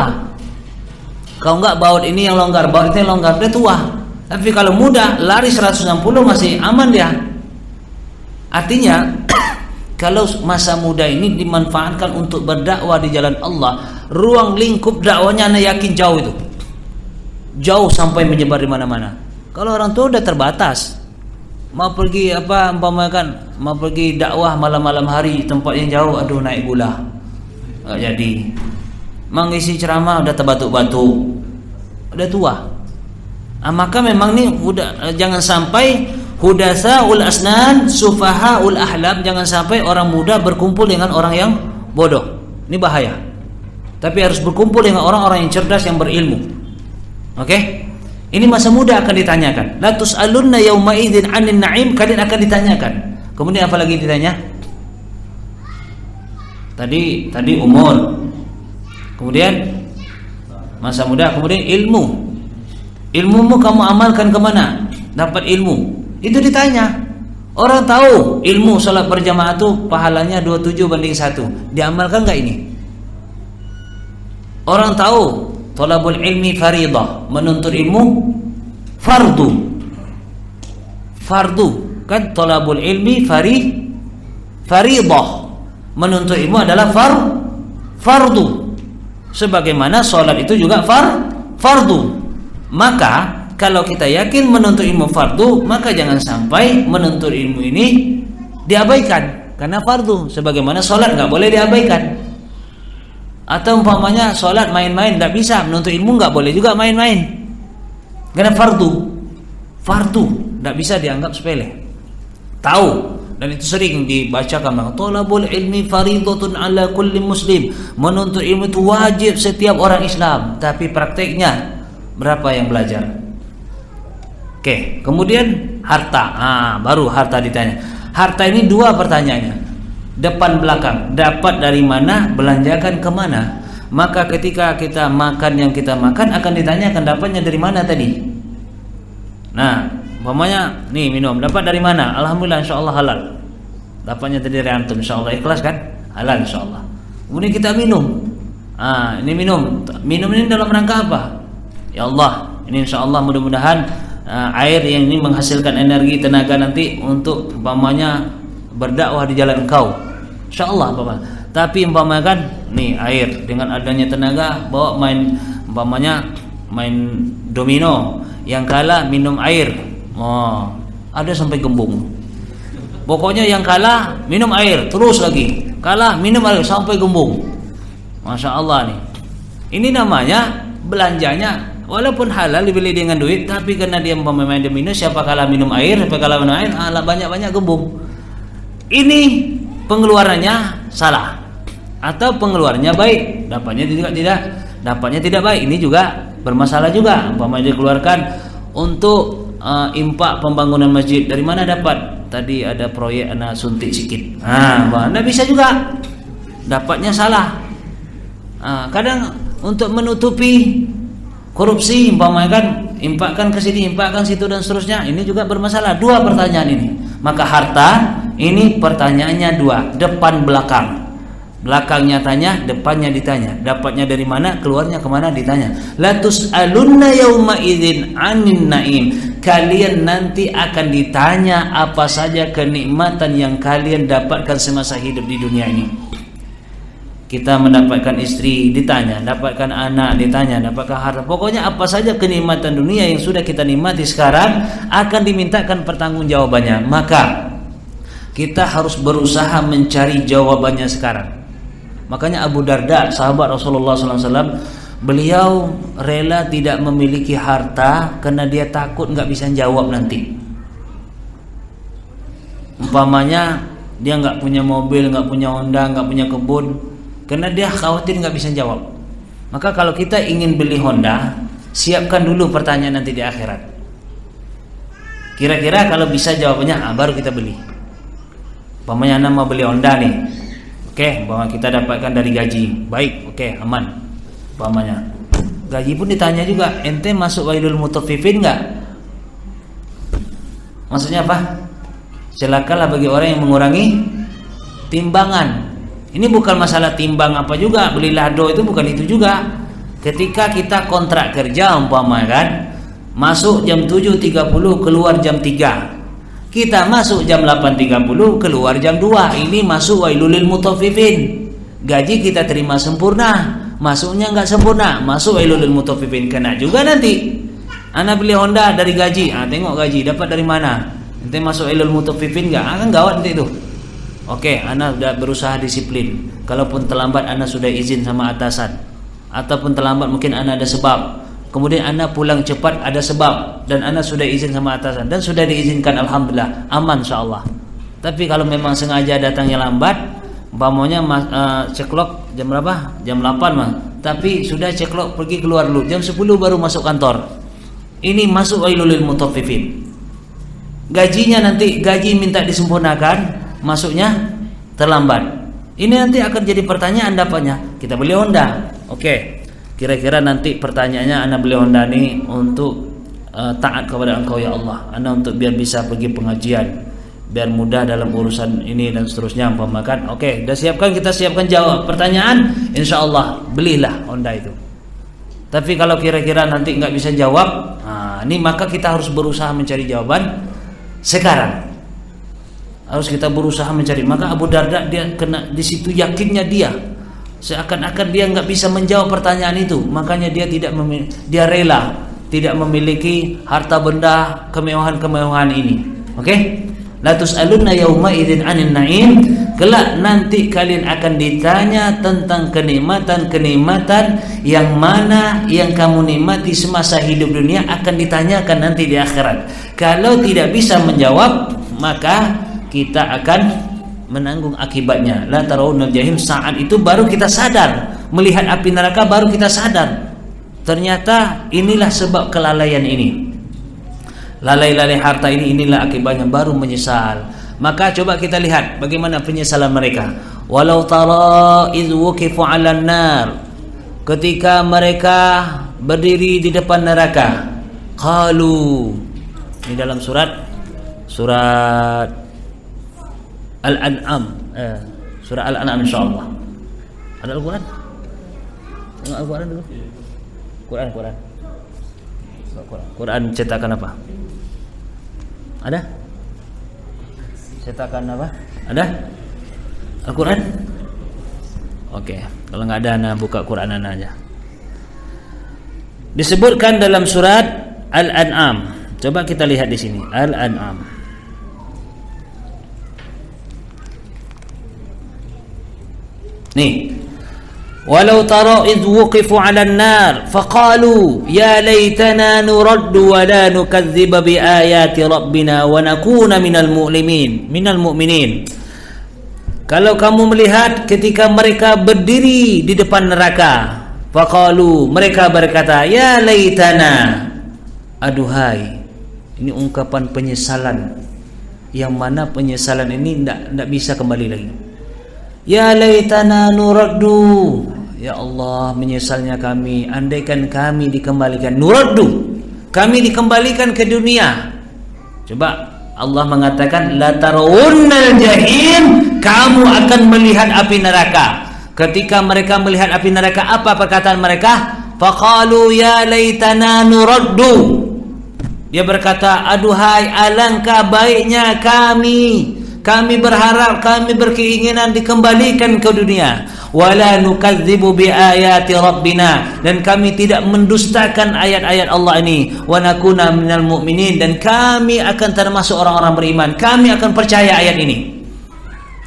Kalau nggak baut ini yang longgar, baut itu yang longgar, udah tua. Tapi kalau muda, lari 160 masih aman dia. Artinya kalau masa muda ini dimanfaatkan untuk berdakwah di jalan Allah, ruang lingkup dakwanya anda yakin jauh itu. Jauh sampai menyebar di mana-mana. Kalau orang tua udah terbatas. Mau pergi apa umpamakan, mau pergi dakwah malam-malam hari tempat yang jauh, aduh naik gula. Enggak jadi. Mengisi ceramah udah terbatuk-batuk. Udah tua. Maka memang nih udah, jangan sampai hudatsaul asnan, sufahaul ahlam, jangan sampai orang muda berkumpul dengan orang yang bodoh. Ini bahaya. Tapi harus berkumpul dengan orang-orang yang cerdas, yang berilmu. Oke? Ini masa muda akan ditanyakan. La tus'alunna yauma idzin 'anil na'im, kalian akan ditanyakan. Kemudian apa lagi ditanya? Tadi umur. Kemudian masa muda, kemudian ilmu. Ilmumu kamu amalkan kemana? Dapat ilmu. Itu ditanya. Orang tahu ilmu salat berjamaah itu pahalanya 27:1. Diamalkan enggak ini? Orang tahu thalabul ilmi faridah, menuntut ilmu fardu. Fardu kan, thalabul ilmi faridah. Menuntut ilmu adalah fardu. Sebagaimana salat itu juga fardu. Maka kalau kita yakin menuntut ilmu fardu, maka jangan sampai menuntut ilmu ini diabaikan karena fardu. Sebagaimana sholat nggak boleh diabaikan. Atau umpamanya sholat main-main, nggak bisa. Menuntut ilmu nggak boleh juga main-main karena fardu nggak bisa dianggap sepele. Tahu, dan itu sering dibacakan, thalabul ilmi faridatun ala kulli muslim. Menuntut ilmu itu wajib setiap orang Islam. Tapi prakteknya berapa yang belajar? Oke, kemudian harta. Baru harta ditanya. Harta ini dua pertanyaannya, depan belakang. Dapat dari mana, belanjakan kemana. Maka ketika kita makan yang kita makan, akan ditanyakan dapatnya dari mana tadi. Nah, umpamanya nih minum, dapat dari mana? Alhamdulillah, insyaallah halal. Dapatnya tadi dari antum, insyaallah ikhlas kan? Halal insyaallah. Kemudian kita minum. Ini minum ini dalam rangka apa? Ya Allah, ini insyaallah mudah-mudahan air yang ini menghasilkan energi, tenaga nanti untuk umpamanya berdakwah di jalan Engkau. Insyaallah umpamanya. Tapi umpamanya kan nih air dengan adanya tenaga bawa main umpamanya main domino, yang kalah minum air. Ada sampai gembung. Pokoknya yang kalah minum air terus lagi. Kalah minum air sampai gembung. Masya Allah nih. Ini namanya belanjanya walaupun halal dibeli dengan duit, tapi karena dia pemain domino, siapa kalah minum air, siapa kalah minum air, banyak-banyak gembung. Ini pengeluarannya salah atau pengeluarannya baik, dapatnya tidak baik. Ini juga bermasalah juga. Umpamanya dikeluarkan untuk impak pembangunan masjid, dari mana dapat? Tadi ada proyek anak suntik sikit. Anda bisa juga dapatnya salah. Kadang untuk menutupi korupsi, umpamanya kan impakkan ke sini, impakkan situ dan seterusnya, ini juga bermasalah. Dua pertanyaan ini. Maka harta ini pertanyaannya dua, depan belakang. Belakangnya tanya, depannya ditanya. Dapatnya dari mana, keluarnya kemana ditanya. La tus'alunna yauma idzin 'anin na'im. Kalian nanti akan ditanya apa saja kenikmatan yang kalian dapatkan semasa hidup di dunia ini. Kita mendapatkan istri ditanya, dapatkan anak ditanya, dapatkan harta. Pokoknya apa saja kenikmatan dunia yang sudah kita nikmati sekarang akan dimintakan pertanggungjawabannya. Maka kita harus berusaha mencari jawabannya sekarang. Makanya Abu Darda, sahabat Rasulullah SAW, beliau rela tidak memiliki harta karena dia takut nggak bisa jawab nanti. Umpamanya dia nggak punya mobil, nggak punya Honda, nggak punya kebun, karena dia khawatir nggak bisa jawab. Maka kalau kita ingin beli Honda, siapkan dulu pertanyaan nanti di akhirat. Kira-kira kalau bisa jawabannya, baru kita beli. Umpamanya Anda mau beli Honda nih, bahwa kita dapatkan dari gaji, baik, aman. Umpamanya gaji pun ditanya juga, ente masuk wailul mutaffifin nggak? Maksudnya apa? Celakalah bagi orang yang mengurangi timbangan. Ini bukan masalah timbang apa juga, beli lado itu bukan itu juga. Ketika kita kontrak kerja umpamanya kan, masuk jam 7.30, keluar jam 3. Kita masuk jam 8.30, keluar jam 2. Ini masuk wailulil mutaffifin. Gaji kita terima sempurna, masuknya enggak sempurna, masuk wailulil mutaffifin. Kena juga nanti. Anda beli Honda dari gaji, tengok gaji dapat dari mana? Nanti masuk wailul mutaffifin enggak? Kan gawat nanti itu. Anda sudah berusaha disiplin. Kalaupun terlambat, Anda sudah izin sama atasan. Ataupun terlambat mungkin Anda ada sebab. Kemudian Anda pulang cepat ada sebab, dan Anda sudah izin sama atasan dan sudah diizinkan, alhamdulillah, aman insyaallah. Tapi kalau memang sengaja datangnya lambat, umpamanya ceklok jam berapa? Jam 8 mah. Tapi sudah ceklok pergi keluar dulu, jam 10 baru masuk kantor. Ini masuk wailulil mutaffifin. Gajinya nanti gaji minta disempurnakan, masuknya terlambat. Ini nanti akan jadi pertanyaan dapatnya. Kita beli Honda. Kira-kira nanti pertanyaannya, Anda beli Honda ini untuk taat kepada Engkau ya Allah. Anda untuk biar bisa pergi pengajian, biar mudah dalam urusan ini dan seterusnya, umpamakan. Sudah siapkan, kita siapkan jawab pertanyaan, insya Allah belilah Honda itu. Tapi kalau kira-kira nanti nggak bisa jawab, ini maka kita harus berusaha mencari jawaban sekarang. Harus kita berusaha mencari. Maka Abu Darda dia kena di situ, yakinnya dia seakan-akan dia nggak bisa menjawab pertanyaan itu, makanya dia rela tidak memiliki harta benda kemewahan-kemewahan ini. La tus'alunna yauma idzin 'anin na'im. Kelak nanti kalian akan ditanya tentang kenikmatan-kenikmatan yang mana yang kamu nikmati semasa hidup dunia, akan ditanyakan nanti di akhirat. Kalau tidak bisa menjawab, maka kita akan menanggung akibatnya. La tarawunnal jahim, saat itu baru kita sadar, melihat api neraka baru kita sadar. Ternyata inilah sebab kelalaian ini. Lalai-lalai harta inilah akibatnya, baru menyesal. Maka coba kita lihat bagaimana penyesalan mereka. Walau tara idz wuqifu 'alan nar, ketika mereka berdiri di depan neraka, qalu, ini dalam surat Al-An'am, surah Al-An'am insyaallah. Ada Al-Quran? Tengok Al-Quran dulu. Quran cetakan apa? Ada? Cetakan apa? Ada? Al-Quran? Kalau nggak ada, Anda buka Quran Anda aja. Disebutkan dalam surat Al-An'am. Coba kita lihat di sini, Al-An'am. Nih, walau tara idh wuqifu 'alan nar faqalu ya laitana nuraddu wa la nukadziba bi ayati rabbina wa nakuna minal mu'minin. Kalau kamu melihat ketika mereka berdiri di depan neraka, Faqalu, mereka berkata, ya laitana, aduhai. Ini ungkapan penyesalan, yang mana penyesalan ini tidak bisa kembali lagi. Ya laitana nuraddu, ya Allah, menyesalnya kami, andaikan kami dikembalikan. Nuraddu, kami dikembalikan ke dunia. Coba Allah mengatakan, la tarawunnal jahim, kamu akan melihat api neraka. Ketika mereka melihat api neraka, apa perkataan mereka? Faqalu ya laitana nuraddu. Dia berkata, aduhai, alangkah baiknya kami berharap, kami berkeinginan dikembalikan ke dunia. Wala nukadzibu biayati rabbina, dan kami tidak mendustakan ayat-ayat Allah ini. Wa nakuna minal mu'minin, dan kami akan termasuk orang-orang beriman. Kami akan percaya ayat ini.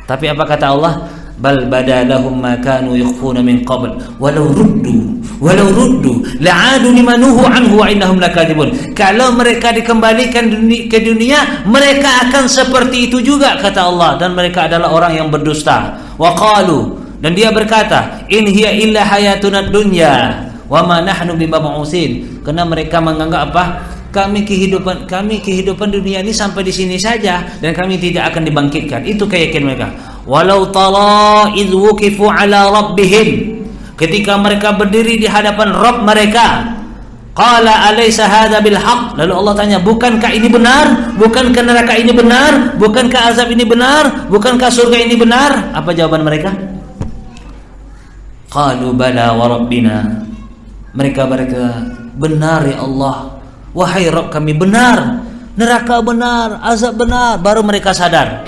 Tapi apa kata Allah? Bal badalahum ma kanu yukhfuna min qabl walau ruddu la'adu lima nuhu anhu wa innahum lakadzibun. Kalau mereka dikembalikan ke dunia, mereka akan seperti itu juga, kata Allah, dan mereka adalah orang yang berdusta. Wa qalu, dan dia berkata, in hiya illa hayatuna dunya wa ma nahnu bimab'utsin. Karena mereka menganggap apa? Kami kehidupan dunia ini sampai di sini saja, dan kami tidak akan dibangkitkan. Itu keyakinan mereka. Walau tara idh wuqifu ala rabbihim, ketika mereka berdiri di hadapan Rabb mereka, qala alaysa hadza bil haqq, lalu Allah tanya, bukankah ini benar? Bukankah neraka ini benar? Bukankah azab ini benar? Bukankah surga ini benar? Apa jawaban mereka? Qalu bala wa rabbina, mereka berkata, benar ya Allah, wahai Rabb kami, benar, neraka benar, azab benar. Baru mereka sadar.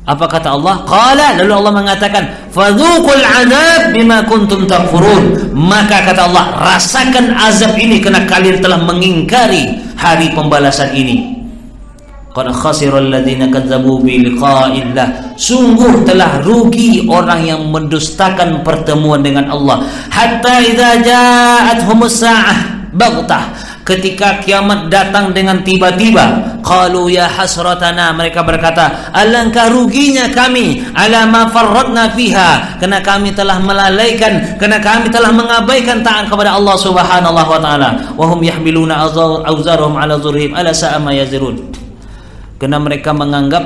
Apa kata Allah? Qala, lalu Allah mengatakan, fadzuqul azab bima kuntum takfurun. Maka kata Allah, rasakan azab ini karena kalian telah mengingkari hari pembalasan ini. Qad khasira alladziina kadzdzabu bi liqa'illah, sungguh telah rugi orang yang mendustakan pertemuan dengan Allah. Hatta idza ja'athumus sa'ah baghtah, ketika kiamat datang dengan tiba-tiba, qalu ya hasratana, mereka berkata, alangkah ruginya kami, ala ma farratna fiha, karena kami telah melalaikan, karena kami telah mengabaikan taat kepada Allah Subhanahu wa taala. Wa hum yahmiluna awzarahum ala zurhim ala sa'a ma yazirun. Karena mereka menganggap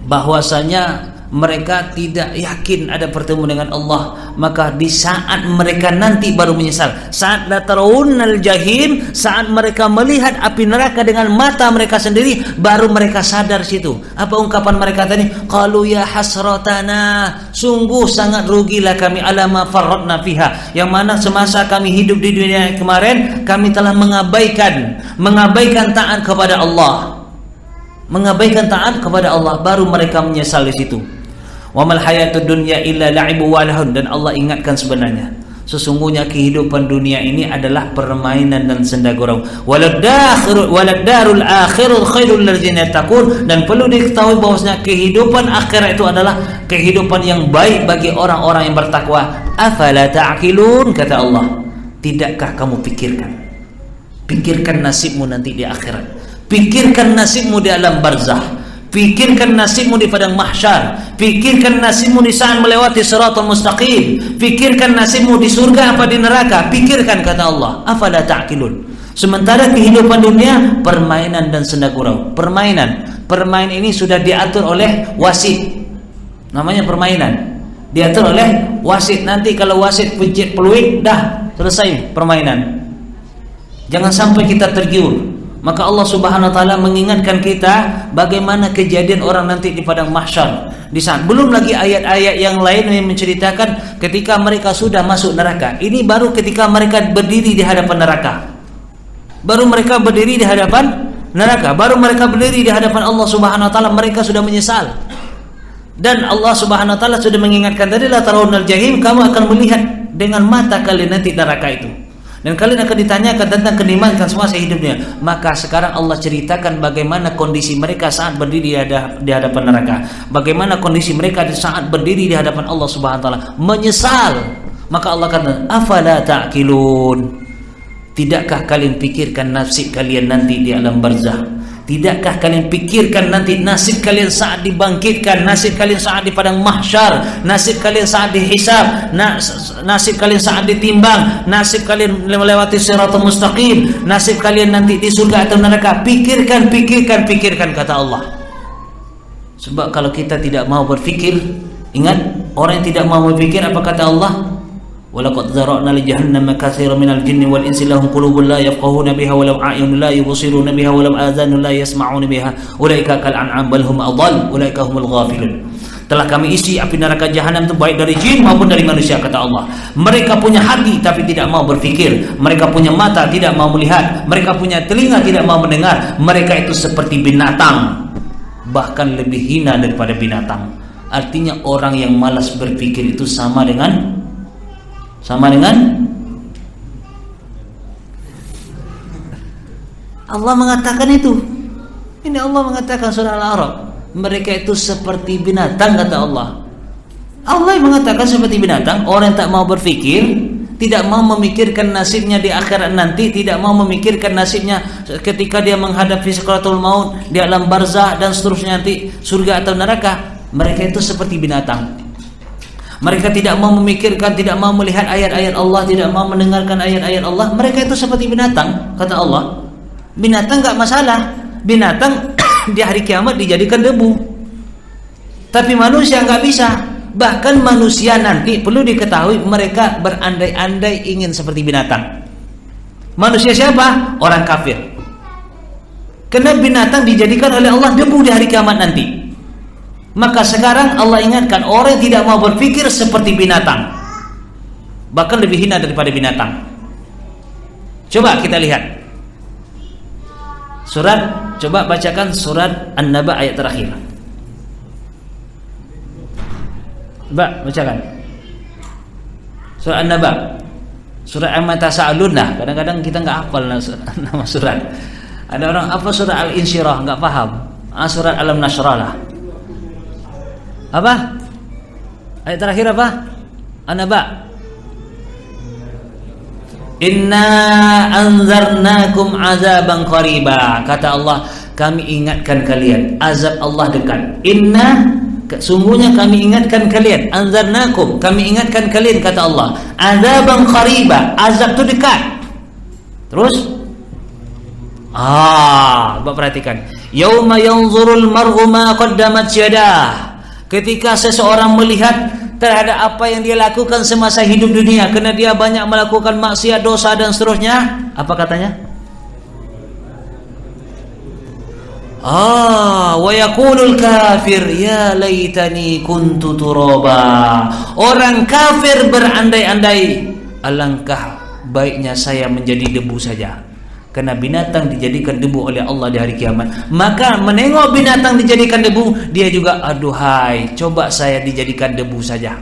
bahwasanya mereka tidak yakin ada pertemuan dengan Allah, maka di saat mereka nanti baru menyesal. Saat la tarawunnal jahim, saat mereka melihat api neraka dengan mata mereka sendiri, baru mereka sadar situ. Apa ungkapan mereka tadi? Qalu ya hasratana, sungguh sangat rugilah kami, ala ma farratna fiha, yang mana semasa kami hidup di dunia kemarin, kami telah mengabaikan taat kepada Allah. Mengabaikan taat kepada Allah, baru mereka menyesal di situ. Wa mal hayatud dunya illa la'ibu wa lahun, dan Allah ingatkan sebenarnya sesungguhnya kehidupan dunia ini adalah permainan dan senda gurau. Walad darul akhirul khairul ladzina yattaqun, dan perlu diketahui bahwasanya kehidupan akhirat itu adalah kehidupan yang baik bagi orang-orang yang bertakwa. Afala ta'qilun, kata Allah, tidakkah kamu pikirkan nasibmu nanti di akhirat, pikirkan nasibmu di alam barzah, pikirkan nasibmu di padang mahsyar, pikirkan nasibmu di saat melewati siratal mustaqim, pikirkan nasibmu di surga apa di neraka, pikirkan, kata Allah. Afala ta'qilun. Sementara kehidupan dunia permainan dan senda gurau. Permainan ini sudah diatur oleh wasit. Namanya permainan. Diatur oleh wasit. Nanti kalau wasit pencet peluit, dah selesai permainan. Jangan sampai kita tergiur. Maka Allah Subhanahu wa taala mengingatkan kita bagaimana kejadian orang nanti di padang mahsyar. Di saat belum lagi ayat-ayat yang lain yang menceritakan ketika mereka sudah masuk neraka. Ini baru ketika mereka berdiri di hadapan neraka. Baru mereka berdiri di hadapan neraka, baru mereka berdiri di hadapan Allah Subhanahu wa taala, mereka sudah menyesal. Dan Allah Subhanahu wa taala sudah mengingatkan tadi, la tarawunnal jahim, kamu akan melihat dengan mata kalian nanti neraka itu. Dan kalian akan ditanyakan tentang kenikmatan semasa hidupnya. Maka sekarang Allah ceritakan bagaimana kondisi mereka saat berdiri di hadapan neraka, bagaimana kondisi mereka di saat berdiri di hadapan Allah Subhanahu wa taala, menyesal. Maka Allah kata, afala ta'qilun, tidakkah kalian pikirkan nasib kalian nanti di alam barzah? Tidakkah kalian pikirkan nanti nasib kalian saat dibangkitkan, nasib kalian saat di padang mahsyar, nasib kalian saat dihisab, nasib kalian saat ditimbang, nasib kalian melewati siratal mustaqim, nasib kalian nanti di surga atau neraka. Pikirkan kata Allah. Sebab kalau kita tidak mau berfikir, ingat, orang yang tidak mau berfikir, apa kata Allah? Walaqad zara'na li jahannama katsiran minal jinni wal insi lahum qulubun la yafqahuna biha wa lahum a'yunun la yubsiruna biha wa lahum adhanun la yasma'una biha ulaika kal an'am bal hum adall ulaika humul ghafilun. Telah kami isi api neraka jahanam itu baik dari jin maupun dari manusia, kata Allah. Mereka punya hati tapi tidak mau berfikir, mereka punya mata tidak mau melihat, mereka punya telinga tidak mau mendengar. Mereka itu seperti binatang, bahkan lebih hina daripada binatang. Artinya orang yang malas berfikir itu sama dengan Allah mengatakan itu. Ini Allah mengatakan surah Al-A'raf, mereka itu seperti binatang, kata Allah. Allah yang mengatakan seperti binatang. Orang yang tak mau berfikir, tidak mau memikirkan nasibnya di akhirat nanti, tidak mau memikirkan nasibnya ketika dia menghadapi sakaratul maut, di alam barzah dan seterusnya, nanti surga atau neraka. Mereka itu seperti binatang. Mereka tidak mau memikirkan, tidak mau melihat ayat-ayat Allah, tidak mau mendengarkan ayat-ayat Allah. Mereka itu seperti binatang, kata Allah. Binatang gak masalah. Binatang di hari kiamat dijadikan debu. Tapi manusia gak bisa. Bahkan manusia nanti perlu diketahui, mereka berandai-andai ingin seperti binatang. Manusia siapa? Orang kafir. Karena binatang dijadikan oleh Allah debu di hari kiamat nanti. Maka sekarang Allah ingatkan, orang yang tidak mau berpikir seperti binatang, bahkan lebih hina daripada binatang. Coba kita lihat coba bacakan surat An-Naba ayat terakhir. Bacakan surat An-Naba, surat Amma Tasa'aluna. Kadang-kadang kita nggak hafal nama surat. Ada orang apa surat Al-Insyirah nggak paham. Surat Alam Nashrah lah. Apa? Ayat terakhir apa? An-Naba. Inna anzarnakum azaban qariba. Kata Allah, kami ingatkan kalian, azab Allah dekat. Inna, sungguhnya kami ingatkan kalian, anzarnakum, kami ingatkan kalian, kata Allah, azaban qariba, azab itu dekat. Terus Bapak perhatikan, yauma yanzurul mar'u ma qaddamat yadah. Ketika seseorang melihat terhadap apa yang dia lakukan semasa hidup dunia, karena dia banyak melakukan maksiat, dosa dan seterusnya, apa katanya? Wa yaqulul kafir ya laitani kuntu turaba. Orang kafir berandai-andai, alangkah baiknya saya menjadi debu saja. Karena binatang dijadikan debu oleh Allah di hari kiamat. Maka menengok binatang dijadikan debu, dia juga aduhai, coba saya dijadikan debu saja.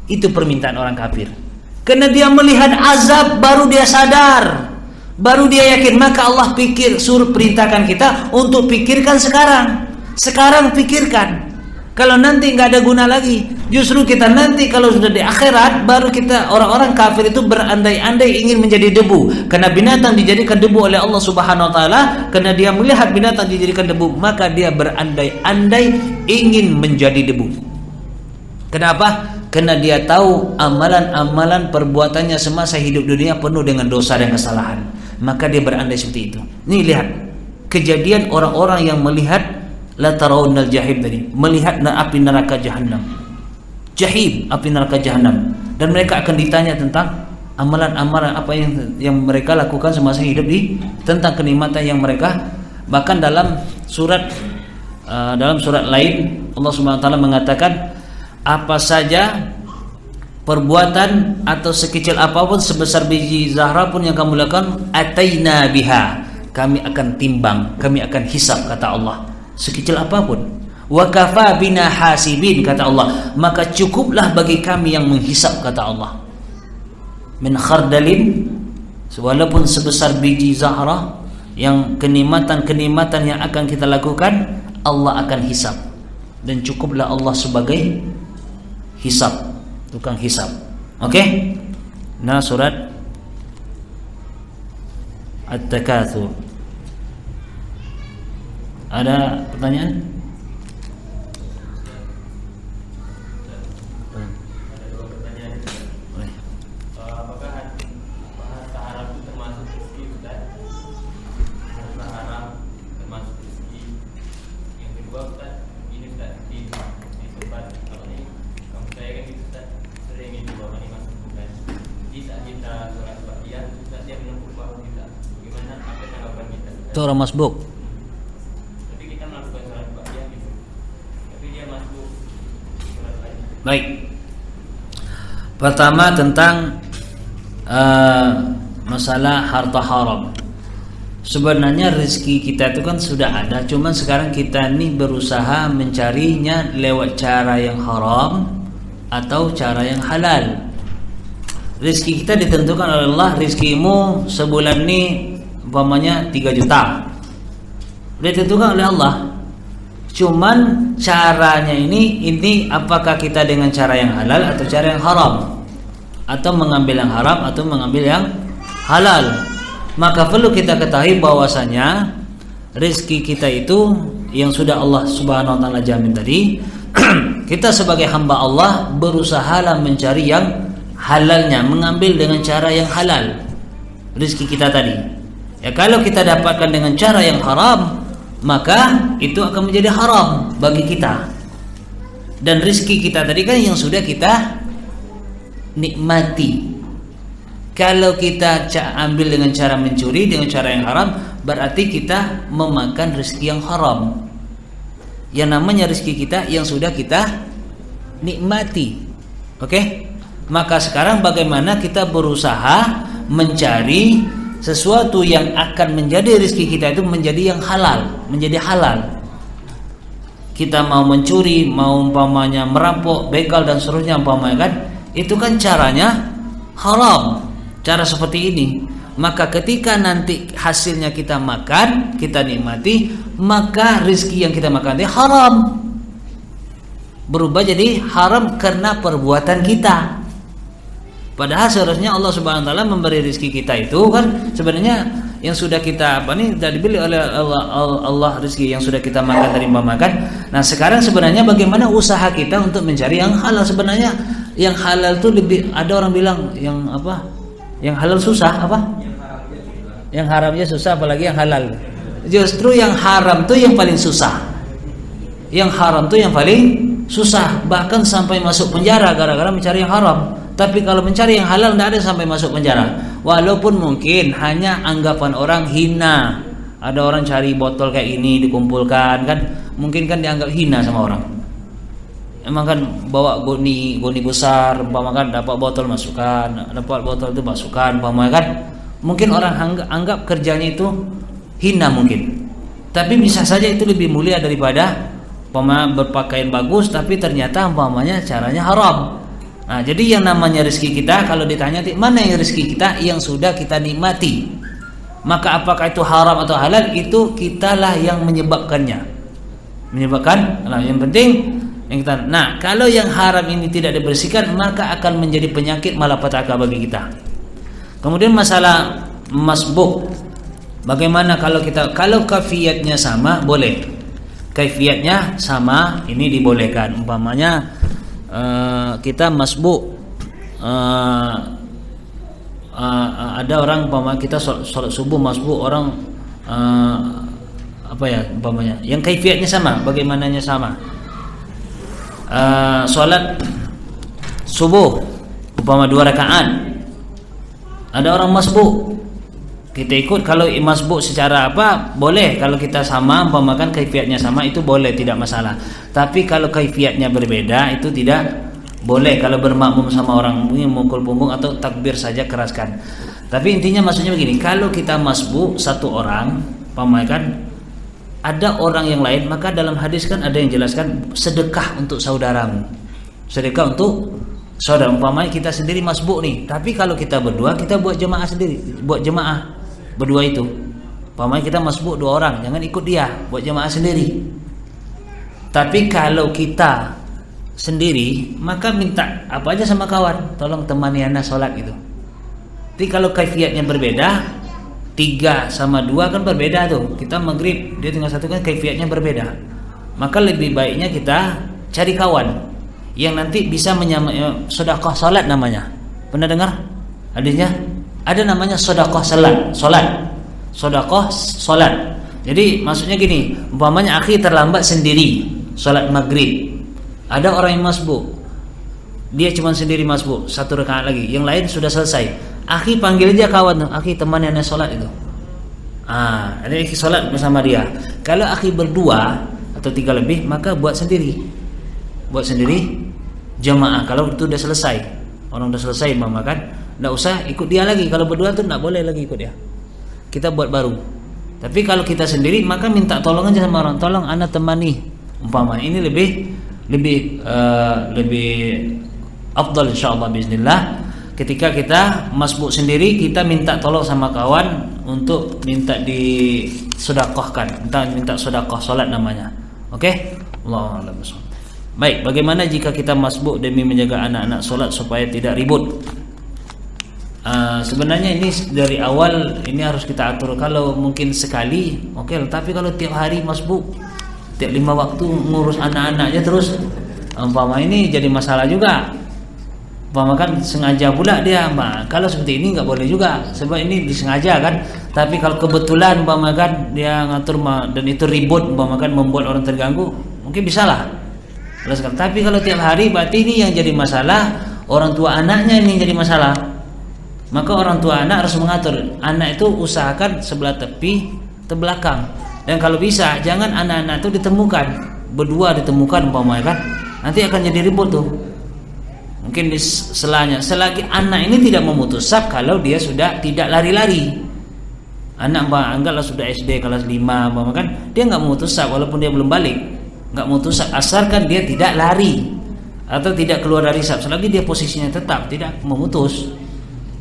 Itu permintaan orang kafir. Karena dia melihat azab, baru dia sadar, baru dia yakin. Maka Allah suruh perintahkan kita untuk pikirkan sekarang. Sekarang pikirkan. Kalau nanti nggak ada guna lagi. Justru kita nanti kalau sudah di akhirat, baru kita, orang-orang kafir itu berandai-andai ingin menjadi debu. Karena binatang dijadikan debu oleh Allah Subhanahu Wa Taala. Karena dia melihat binatang dijadikan debu, maka dia berandai-andai ingin menjadi debu. Kenapa? Karena dia tahu amalan-amalan perbuatannya semasa hidup dunia penuh dengan dosa dan kesalahan. Maka dia berandai seperti itu. Nih lihat kejadian orang-orang yang melihat la tarawunnal jahim tadi, melihat api neraka jahanam. Jahim, api neraka jahanam. Dan mereka akan ditanya tentang amalan-amalan apa yang mereka lakukan semasa hidup tentang kenikmatan yang mereka. Bahkan dalam surat lain Allah Subhanahu wa taala mengatakan, apa saja perbuatan atau sekecil apapun, sebesar biji zahra pun yang kamu lakukan, ataina biha, kami akan timbang, kami akan hisab, kata Allah. Sekecil apapun, wa kafa bina hasibin, kata Allah, maka cukuplah bagi kami yang menghisab, kata Allah. Min khardalin, walaupun sebesar biji zahra, yang kenikmatan-kenikmatan yang akan kita lakukan, Allah akan hisab. Dan cukuplah Allah sebagai hisab, tukang hisab. Oke? Nah, surat At-Takatsur Ada pertanyaan? Itu orang masbuk. Tapi kita melakukan sholat ba'diyah gitu. Tapi dia masbuk sholat lain. Baik. Pertama tentang masalah harta haram. Sebenarnya rezeki kita itu kan sudah ada, cuman sekarang kita ini berusaha mencarinya lewat cara yang haram atau cara yang halal. Rezeki kita ditentukan oleh Allah. Rezekimu sebulan ini umpamanya 3 juta, ditentukan oleh Allah. Cuman caranya ini apakah kita dengan cara yang halal atau cara yang haram, atau mengambil yang haram atau mengambil yang halal. Maka perlu kita ketahui bahwasanya rezeki kita itu yang sudah Allah Subhanahu wa taala jamin tadi. Kita sebagai hamba Allah berusahalah mencari yang halalnya, mengambil dengan cara yang halal rezeki kita tadi. Ya, kalau kita dapatkan dengan cara yang haram, maka itu akan menjadi haram bagi kita. Dan rezeki kita tadi kan yang sudah kita nikmati. Kalau kita ambil dengan cara mencuri, dengan cara yang haram, berarti kita memakan rezeki yang haram. Yang namanya rezeki kita yang sudah kita nikmati. Oke? Maka sekarang bagaimana kita berusaha mencari sesuatu yang akan menjadi rezeki kita itu menjadi yang halal, menjadi halal. Kita mau mencuri, mau umpamanya merampok, begal dan seterusnya umpamanya kan, itu kan caranya haram. Cara seperti ini. Maka ketika nanti hasilnya kita makan, kita nikmati, maka rezeki yang kita makan itu haram. Berubah jadi haram karena perbuatan kita. Padahal seharusnya Allah Subhanahu wa taala memberi rezeki kita itu kan sebenarnya yang sudah kita sudah dibeli oleh Allah rezeki yang sudah kita makan dari makan. Nah, sekarang sebenarnya bagaimana usaha kita untuk mencari yang halal. Sebenarnya yang halal itu lebih, ada orang bilang yang apa? Yang halal susah apa? Yang haramnya susah, apalagi yang halal. Justru yang haram itu yang paling susah. Yang haram itu yang paling susah, bahkan sampai masuk penjara gara-gara mencari yang haram. Tapi kalau mencari yang halal tidak ada sampai masuk penjara. Walaupun mungkin hanya anggapan orang hina. Ada orang cari botol kayak ini dikumpulkan kan, mungkin kan dianggap hina sama orang. Emang kan bawa goni besar, umpamakan dapat botol masukkan, dapat botol itu masukkan, umpamakan kan. Mungkin orang anggap kerjanya itu hina mungkin. Tapi bisa saja itu lebih mulia daripada berpakaian bagus tapi ternyata umpamanya caranya haram. Nah, jadi yang namanya rezeki kita kalau ditanya mana yang rezeki kita yang sudah kita nikmati, maka apakah itu haram atau halal itu kitalah yang menyebabkannya. Nah, yang penting yang kita. Nah, kalau yang haram ini tidak dibersihkan maka akan menjadi penyakit malapetaka bagi kita. Kemudian masalah masbuk. Bagaimana kalau kaifiatnya sama boleh. Kaifiatnya sama ini dibolehkan. Umpamanya kita masbuk, ada orang umpama kita sholat subuh masbuk orang umpamanya yang kaifiatnya sama, bagaimananya sama. Sholat subuh umpama 2 rakaat, ada orang masbuk, kita ikut. Kalau masbuk secara boleh. Kalau kita sama umpamakan kaifiatnya sama itu boleh, tidak masalah. Tapi kalau kaifiatnya berbeda itu tidak boleh. Kalau bermakmum sama orang mungkin mukul punggung atau takbir saja keraskan. Tapi intinya maksudnya begini, kalau kita masbuk satu orang umpamakan ada orang yang lain, maka dalam hadis kan ada yang jelaskan sedekah untuk saudaramu. Sedekah untuk saudara. Umpamanya kita sendiri masbuk nih, tapi kalau kita berdua kita buat jemaah sendiri, buat jemaah berdua itu. Umpamanya kita masbuk 2 orang, jangan ikut dia, buat jemaah sendiri. Tapi kalau kita sendiri, maka minta apa aja sama kawan, tolong temani ana sholat gitu. Jadi kalau kaifiatnya berbeda, 3 sama 2 kan berbeda tuh. Kita maghrib dia tinggal 1 kan kaifiatnya berbeda. Maka lebih baiknya kita cari kawan yang nanti bisa menyamai sedekah salat namanya. Pernah dengar hadisnya? Ada namanya sedekah salat. Sedekah salat. Jadi maksudnya gini, umpamanya akhi terlambat sendiri salat maghrib. Ada orang yang masbuk. Dia cuma sendiri masbuk, 1 rakaat lagi. Yang lain sudah selesai. Akhi panggil aja kawan tuh, akhi teman yang salat itu. Ada akhi salat bersama dia. Kalau akhi berdua atau 3 lebih, maka buat sendiri jamaah. Kalau itu udah selesai, orang udah selesai imam kan, enggak usah ikut dia lagi. Kalau berdua tuh enggak boleh lagi ikut dia. Kita buat baru. Tapi kalau kita sendiri, maka minta tolong aja sama orang. Tolong ana temani. Umpama ini lebih afdal insyaallah bismillah. Ketika kita masbuk sendiri, kita minta tolong sama kawan untuk minta disedekahkan, minta sedekah salat namanya. Oke? Allahu a'lam. Baik, bagaimana jika kita masbuk demi menjaga anak-anak salat supaya tidak ribut? Sebenarnya ini dari awal ini harus kita atur. Kalau mungkin sekali, oke, tapi kalau tiap hari masbuk, tiap 5 waktu ngurus anak-anaknya terus, umpama ini jadi masalah juga. Umpama kan sengaja pula dia, kalau seperti ini nggak boleh juga, sebab ini disengaja kan. Tapi kalau kebetulan umpama kan dia ngatur dan itu ribut, umpama kan membuat orang terganggu, mungkin bisalah. Tapi kalau tiap hari, berarti ini yang jadi masalah orang tua anaknya, ini yang jadi masalah. Maka orang tua anak harus mengatur. Anak itu usahakan sebelah tepi, terbelakang. Dan kalau bisa jangan anak-anak itu ditemukan, berdua ditemukan umpama kan, nanti akan jadi ribut tuh. Mungkin di selanya, selagi anak ini tidak memutus saf, kalau dia sudah tidak lari-lari. Anak anggaplah sudah SD kelas 5 umpama kan, dia nggak memutus saf walaupun dia belum balik, nggak memutus saf asalkan dia tidak lari atau tidak keluar dari saf, selagi dia posisinya tetap tidak memutus.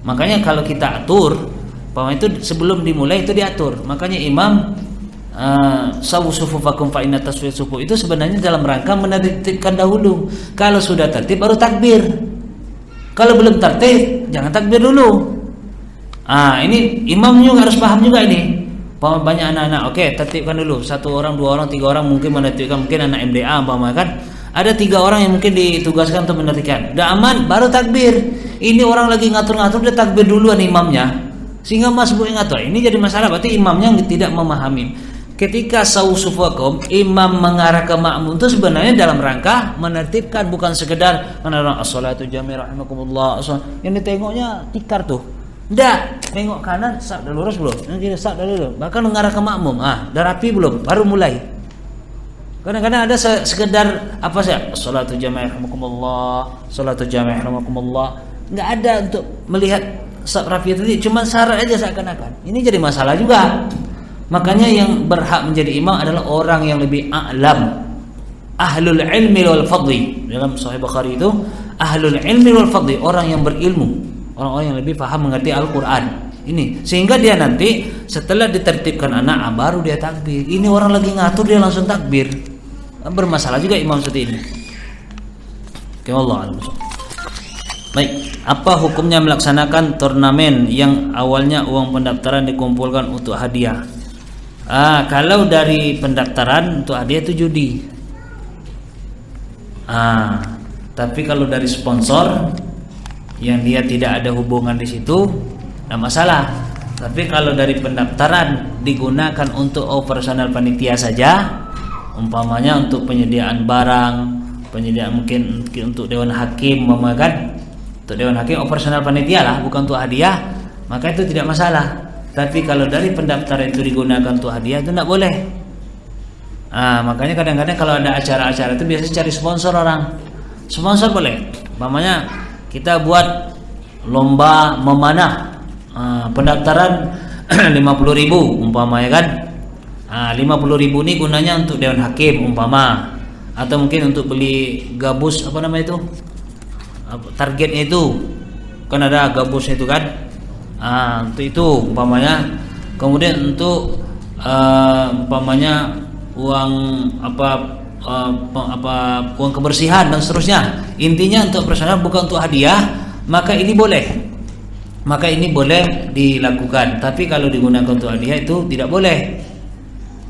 Makanya kalau kita atur, bahwa itu sebelum dimulai itu diatur. Makanya imam sawu sufufakum fa inna taswiyat sufu itu sebenarnya dalam rangka menertibkan dahulu. Kalau sudah tertib baru takbir. Kalau belum tertib jangan takbir dulu. Ini imam juga harus paham juga ini. Bahwa banyak anak-anak, oke, tertibkan dulu. 1 orang, 2 orang, 3 orang mungkin menertibkan, mungkin anak MDA umpama kan. Ada 3 orang yang mungkin ditugaskan untuk menertibkan. Udah aman baru takbir. Ini orang lagi ngatur-ngatur dia takbir duluan imamnya. Sehingga masbuk yang ngatur. Ini jadi masalah, berarti imamnya tidak memahami. Ketika sawsufakum, imam mengarah ke makmum itu sebenarnya dalam rangka menertibkan, bukan sekedar menerang as-salatu jami' rahimakumullah. Yang ditengoknya tikar tuh. Enggak, tengok kanan, sak dah lurus belum? Nanti sak dah dulu. Bahkan mengarah ke makmum. Dah rapi belum? Baru mulai. Kadang-kadang ada sekedar apa sih? As-salatu jami' rahimakumullah, salatu jami' rahimakumullah. Enggak ada untuk melihat sak rapi tadi, cuma syarat aja seakan-akan. Ini jadi masalah juga. Makanya yang berhak menjadi imam adalah orang yang lebih a'lam, ahlul ilmi wal fadli. Dalam Sahih Bukhari itu ahlul ilmi wal fadli, orang yang berilmu, orang-orang yang lebih paham mengerti Al-Quran. Ini sehingga dia nanti setelah ditertibkan anak baru dia takbir. Ini orang lagi ngatur dia langsung takbir, bermasalah juga imam seperti ini. Oke, Allah a'lam. Baik, apa hukumnya melaksanakan turnamen yang awalnya uang pendaftaran dikumpulkan untuk hadiah? Kalau dari pendaftaran untuk hadiah itu judi. Tapi kalau dari sponsor yang dia tidak ada hubungan di situ, tidak masalah. Tapi kalau dari pendaftaran digunakan untuk operasional panitia saja, umpamanya untuk penyediaan barang, penyediaan mungkin untuk dewan hakim, memakan untuk dewan hakim operasional panitia lah, bukan untuk hadiah, maka itu tidak masalah. Tapi kalau dari pendaftaran itu digunakan untuk hadiah itu tidak boleh. Makanya kadang-kadang kalau ada acara-acara itu biasanya cari sponsor orang. Sponsor boleh. Umpamanya kita buat lomba memanah, pendaftaran 50.000 umpamanya kan. 50.000 ini gunanya untuk dewan hakim umpama, atau mungkin untuk beli gabus apa namanya itu, targetnya itu kan ada gabusnya itu kan. Untuk itu umpamanya. Kemudian untuk umpamanya uang uang kebersihan dan seterusnya. Intinya untuk operasional bukan untuk hadiah, maka ini boleh. maka ini boleh dilakukan. Tapi kalau digunakan untuk hadiah itu tidak boleh.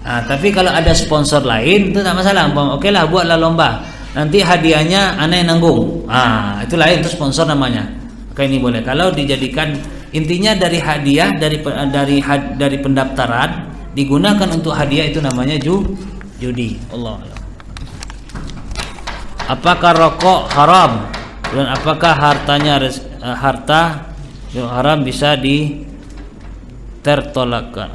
Tapi kalau ada sponsor lain itu tak masalah. Oke lah, buatlah lomba. Nanti hadiahnya ana yang nanggung. Itu lain, itu sponsor namanya. Maka ini boleh. Kalau dijadikan intinya dari hadiah dari pendaftaran digunakan untuk hadiah itu namanya judi. Allah. Apakah rokok haram dan apakah harta yang haram bisa ditertolakkan?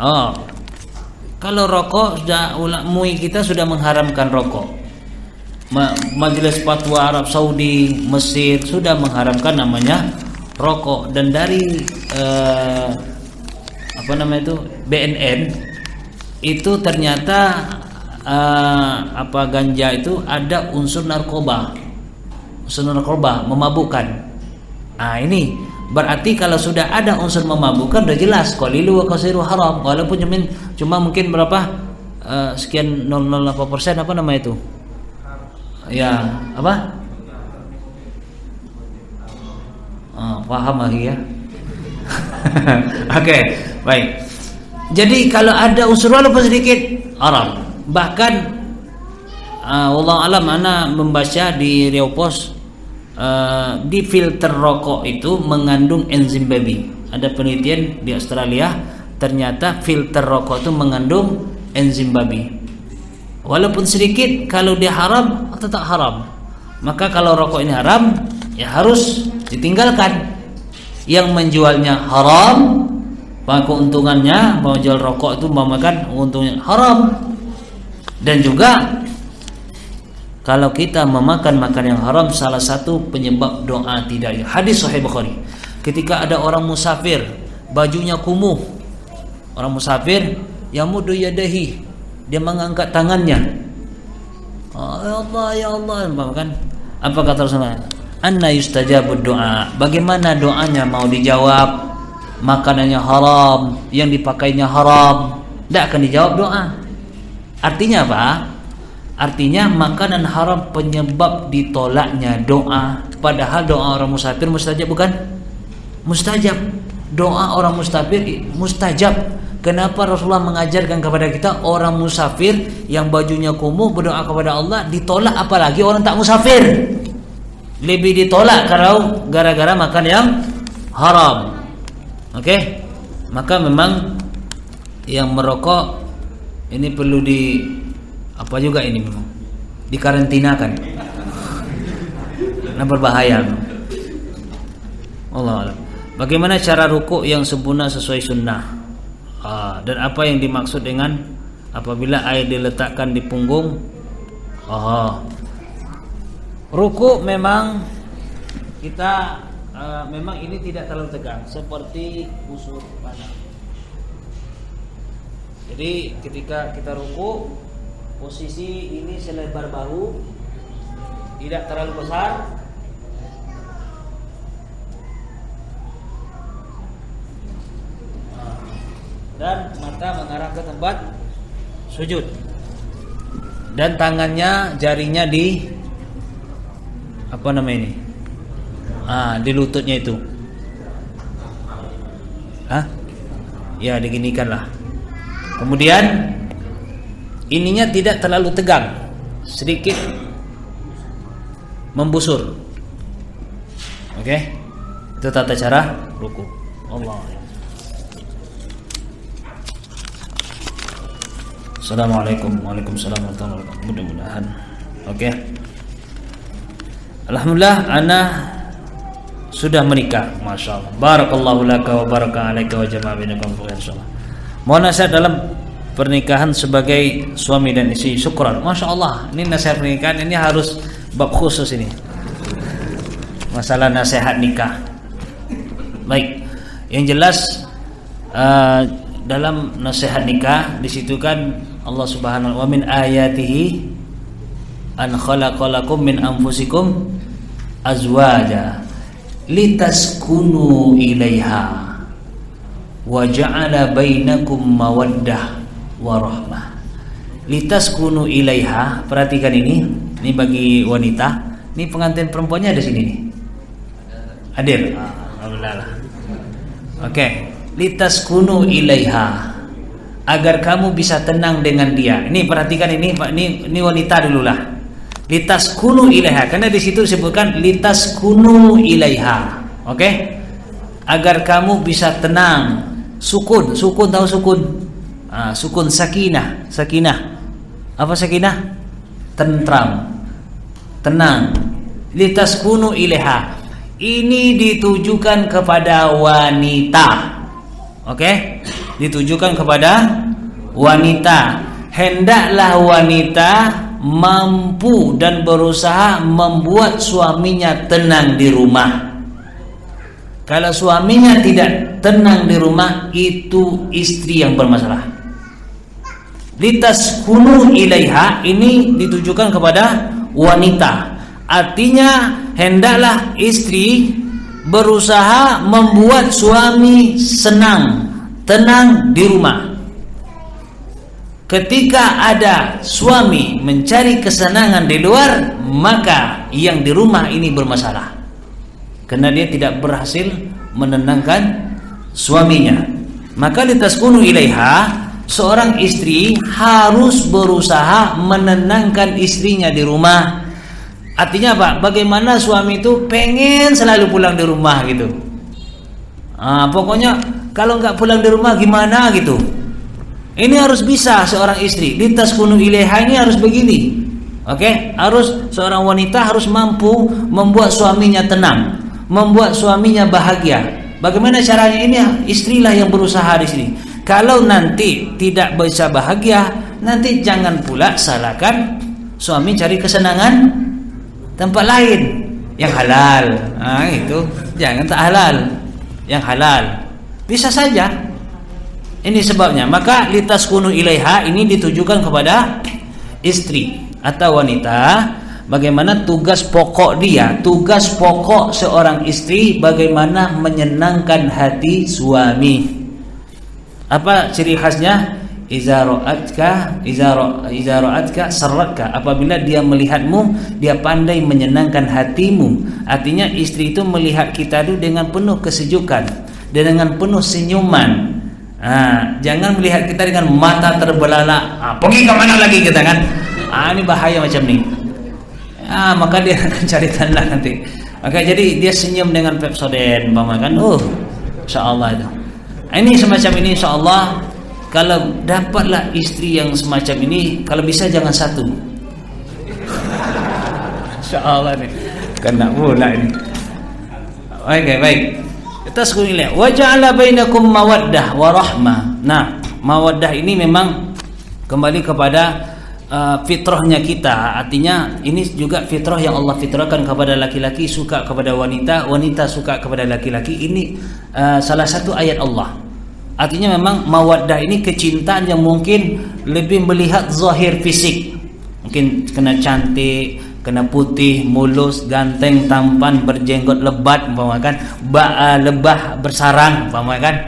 Kalau rokok sudah MUI kita sudah mengharamkan rokok. Majelis Fatwa Arab Saudi, Mesir sudah mengharamkan namanya rokok, dan dari BNN itu ternyata ganja itu ada unsur narkoba, memabukkan. Ini berarti kalau sudah ada unsur memabukkan udah jelas qalilu wa kasiru haram, walaupun cuma mungkin berapa sekian 0,08% apa nama itu? Ya, apa? Paham lagi ya. Oke, baik. Jadi kalau ada unsur walaupun sedikit haram. Bahkan wallahu alam, ana membaca di Riau Pos di filter rokok itu mengandung enzim babi. Ada penelitian di Australia, ternyata filter rokok itu mengandung enzim babi. Walaupun sedikit, kalau dia haram tetap haram. Maka kalau rokok ini haram, ya harus ditinggalkan. Yang menjualnya haram, maka keuntungannya mau jual rokok itu memakan untungnya haram. Dan juga kalau kita memakan makanan yang haram, salah satu penyebab doa tidak. Hadis Sahih Bukhari, ketika ada orang musafir bajunya kumuh, orang musafir yamudu yadahi, dia mengangkat tangannya, ya Allah ya Allah, kan? Apa kata Rasulullah? Anna yustajabud doa. Bagaimana doanya mau dijawab? Makanannya haram, yang dipakainya haram, tidak akan dijawab doa. Artinya apa? Artinya makanan haram penyebab ditolaknya doa. Padahal doa orang musafir mustajab, bukan? Mustajab. Doa orang musafir mustajab. Kenapa Rasulullah mengajarkan kepada kita orang musafir yang bajunya kumuh berdoa kepada Allah ditolak, apalagi orang tak musafir? Lebih ditolak kalau gara-gara makan yang haram. Oke? Maka memang yang merokok ini perlu ini memang dikarantinakan. Nah, berbahaya. Allah Allah. Bagaimana cara rukuk yang sempurna sesuai sunnah? Dan apa yang dimaksud dengan apabila air diletakkan di punggung? Rukuk memang kita memang ini tidak terlalu tegang seperti busur panah. Jadi ketika kita rukuk, posisi ini selebar bahu, tidak terlalu besar. Dan mata mengarah ke tempat sujud. Dan tangannya, jarinya di di lututnya itu. Ya, diginikanlah. Kemudian ininya tidak terlalu tegang, sedikit membusur. Oke? Itu tata cara ruku. Allah. Assalamualaikum warahmatullahi wabarakatuh. Mudah-mudahan. Oke. Alhamdulillah, ana sudah menikah, Masya Allah. Barakallahu laka wa baraka alaika wa jama'a bainakum insyaallah. Mohon nasihat dalam pernikahan sebagai suami dan istri. Syukran. Masya Allah, ini nasihat pernikahan ini harus bab khusus ini. Masalah nasihat nikah. Baik. Yang jelas dalam nasihat nikah di situ kan Allah Subhanahu wa min ayatihi an khalaqalakum min anfusikum azwaja litaskunu ilaiha wa ja'ala bainakum mawaddah wa rahmah. Litaskunu ilaiha, perhatikan ini bagi wanita. Ini pengantin perempuannya ada sini nih. Hadir. Alhamdulillah. Oke, litaskunu ilaiha, agar kamu bisa tenang dengan dia. Ini perhatikan ini wanita dulu lah. Litaskunu ilaiha, karena di situ disebutkan litaskunu ilaiha. Oke? Agar kamu bisa tenang. Sukun tahu sukun? Sukun sakinah. Apa sakinah? Tentram, tenang. Litaskunu ilaiha, ini ditujukan kepada wanita. Oke? Ditujukan kepada wanita. Hendaklah wanita mampu dan berusaha membuat suaminya tenang di rumah. Kalau suaminya tidak tenang di rumah, itu istri yang bermasalah. Litaskunu ilaiha, ini ditujukan kepada wanita. Artinya hendaklah istri berusaha membuat suami senang, tenang di rumah. Ketika ada suami mencari kesenangan di luar, maka yang di rumah ini bermasalah, karena dia tidak berhasil menenangkan suaminya. Maka litaskunu ilaiha, seorang istri harus berusaha menenangkan istrinya di rumah. Artinya apa? Bagaimana suami itu pengen selalu pulang di rumah gitu. Pokoknya kalau nggak pulang di rumah gimana gitu. Ini harus bisa seorang istri. Litaskunu ilaiha ini harus begini. Oke? Harus seorang wanita harus mampu membuat suaminya tenang, membuat suaminya bahagia. Bagaimana caranya? Ini istrilah yang berusaha di sini. Kalau nanti tidak bisa bahagia, nanti jangan pula salahkan suami cari kesenangan tempat lain yang halal. Itu jangan tak halal, yang halal bisa saja. Ini sebabnya. Maka litaskunu ilaiha ini ditujukan kepada istri atau wanita. Bagaimana tugas pokok dia, tugas pokok seorang istri bagaimana menyenangkan hati suami. Apa ciri khasnya? Iza ra'atka sarratka. Apabila dia melihatmu, dia pandai menyenangkan hatimu. Artinya istri itu melihat kita itu dengan penuh kesejukan dan dengan penuh senyuman. Jangan melihat kita dengan mata terbelalak. Pergi ke mana lagi kita kan? Ini bahaya macam ni. Maka dia akan cari tanda nanti. Oke, jadi dia senyum dengan Pepsodent, kan? Insyaallah itu. Ini semacam ini insyaallah. Kalau dapatlah istri yang semacam ini, kalau bisa jangan satu. Insyaallah nih. Kena pula ini. Oke, baik. Kita sekali wa ja'ala bainakum mawaddah wa rahmah. Nah, mawaddah ini memang kembali kepada fitrahnya kita. Artinya ini juga fitrah yang Allah fitrahkan kepada laki-laki suka kepada wanita, wanita suka kepada laki-laki. Ini salah satu ayat Allah. Artinya memang mawaddah ini kecintaan yang mungkin lebih melihat zahir fisik. Mungkin kena cantik, kena putih, mulus, ganteng, tampan, berjenggot lebat, umpamakan, lebah bersarang, umpamakan.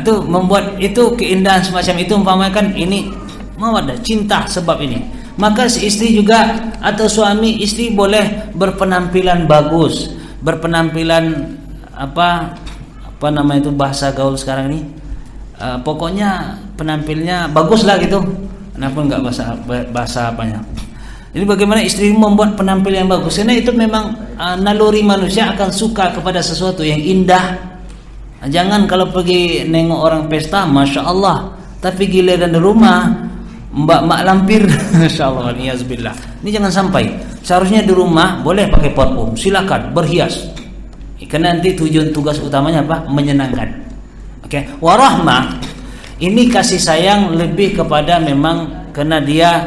Itu membuat itu keindahan semacam itu, umpamakan ini mawaddah, cinta sebab ini. Maka si istri juga atau suami istri boleh berpenampilan bagus, berpenampilan apa nama itu bahasa gaul sekarang ini. Pokoknya penampilnya bagus lah gitu. Kenapa enggak bahasa apanya? Jadi bagaimana istri membuat penampilan yang bagus? Karena itu memang naluri manusia akan suka kepada sesuatu yang indah. Jangan kalau pergi nengok orang pesta, masya Allah, tapi giliran di rumah mbak lampir, masya Allah, niyazbillah. Ini jangan sampai. Seharusnya di rumah boleh pakai parfum, silakan berhias. Karena nanti tujuan tugas utamanya apa? Menyenangkan. Oke, warahmah ini kasih sayang lebih kepada memang karena dia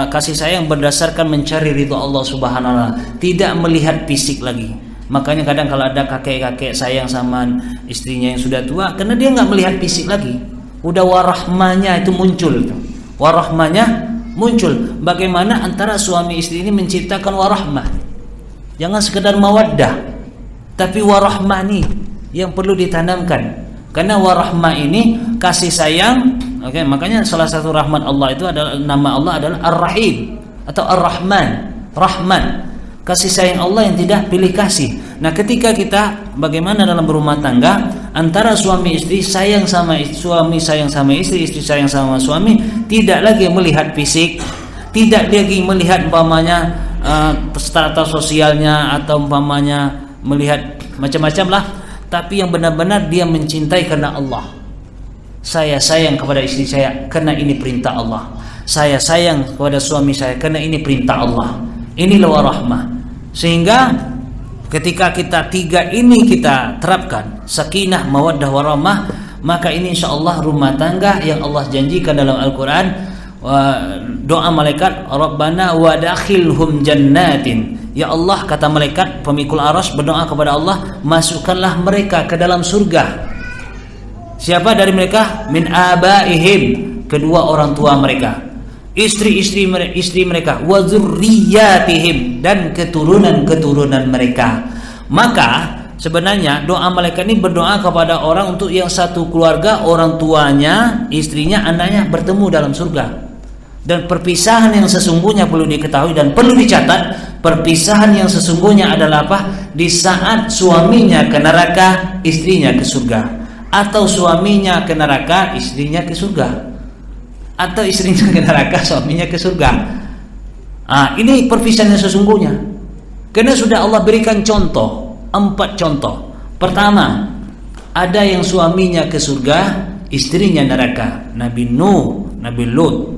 kasih sayang berdasarkan mencari ridho Allah Subhanahu wa taala, tidak melihat fisik lagi. Makanya kadang kalau ada kakek-kakek sayang sama istrinya yang sudah tua, karena dia nggak melihat fisik lagi, udah warahmahnya itu muncul. Warahmahnya muncul. Bagaimana antara suami istri ini menciptakan warahmah? Jangan sekedar mawaddah, tapi warahmah nih yang perlu ditanamkan. Karena warahmah ini kasih sayang. Oke, makanya salah satu rahmat Allah itu adalah nama Allah adalah Ar-Rahim atau Ar-Rahman, Rahman. Kasih sayang Allah yang tidak pilih kasih. Nah, ketika kita bagaimana dalam berumah tangga, antara suami istri, sayang sama suami, sayang sama istri, istri sayang sama suami, tidak lagi melihat fisik, tidak lagi melihat umpamanya strata sosialnya atau umpamanya melihat macam-macam lah, tapi yang benar-benar dia mencintai karena Allah. Saya sayang kepada istri saya karena ini perintah Allah. Saya sayang kepada suami saya karena ini perintah Allah. Inilah warahmah. Sehingga ketika kita tiga ini kita terapkan, sakinah, mawaddah, warahmah, maka ini insyaallah rumah tangga yang Allah janjikan dalam Al-Quran. Doa malaikat, Rabbana wadakhilhum jannatin. Ya Allah, kata malaikat pemikul arsy berdoa kepada Allah, masukkanlah mereka ke dalam surga. Siapa dari mereka? Min abaihim, kedua orang tua mereka, istri mereka, wa dzurriyyatihim, dan keturunan mereka. Maka sebenarnya doa malaikat ini berdoa kepada orang untuk yang satu keluarga, orang tuanya, istrinya, anaknya bertemu dalam surga. Dan perpisahan yang sesungguhnya perlu diketahui dan perlu dicatat, perpisahan yang sesungguhnya adalah apa? Di saat suaminya ke neraka, istrinya ke surga, atau suaminya ke neraka, istrinya ke surga, atau istrinya ke neraka, suaminya ke surga. Ini perpisahan yang sesungguhnya. Karena sudah Allah berikan contoh, 4 contoh. Pertama, ada yang suaminya ke surga, istrinya neraka, Nabi Nuh, Nabi Lut.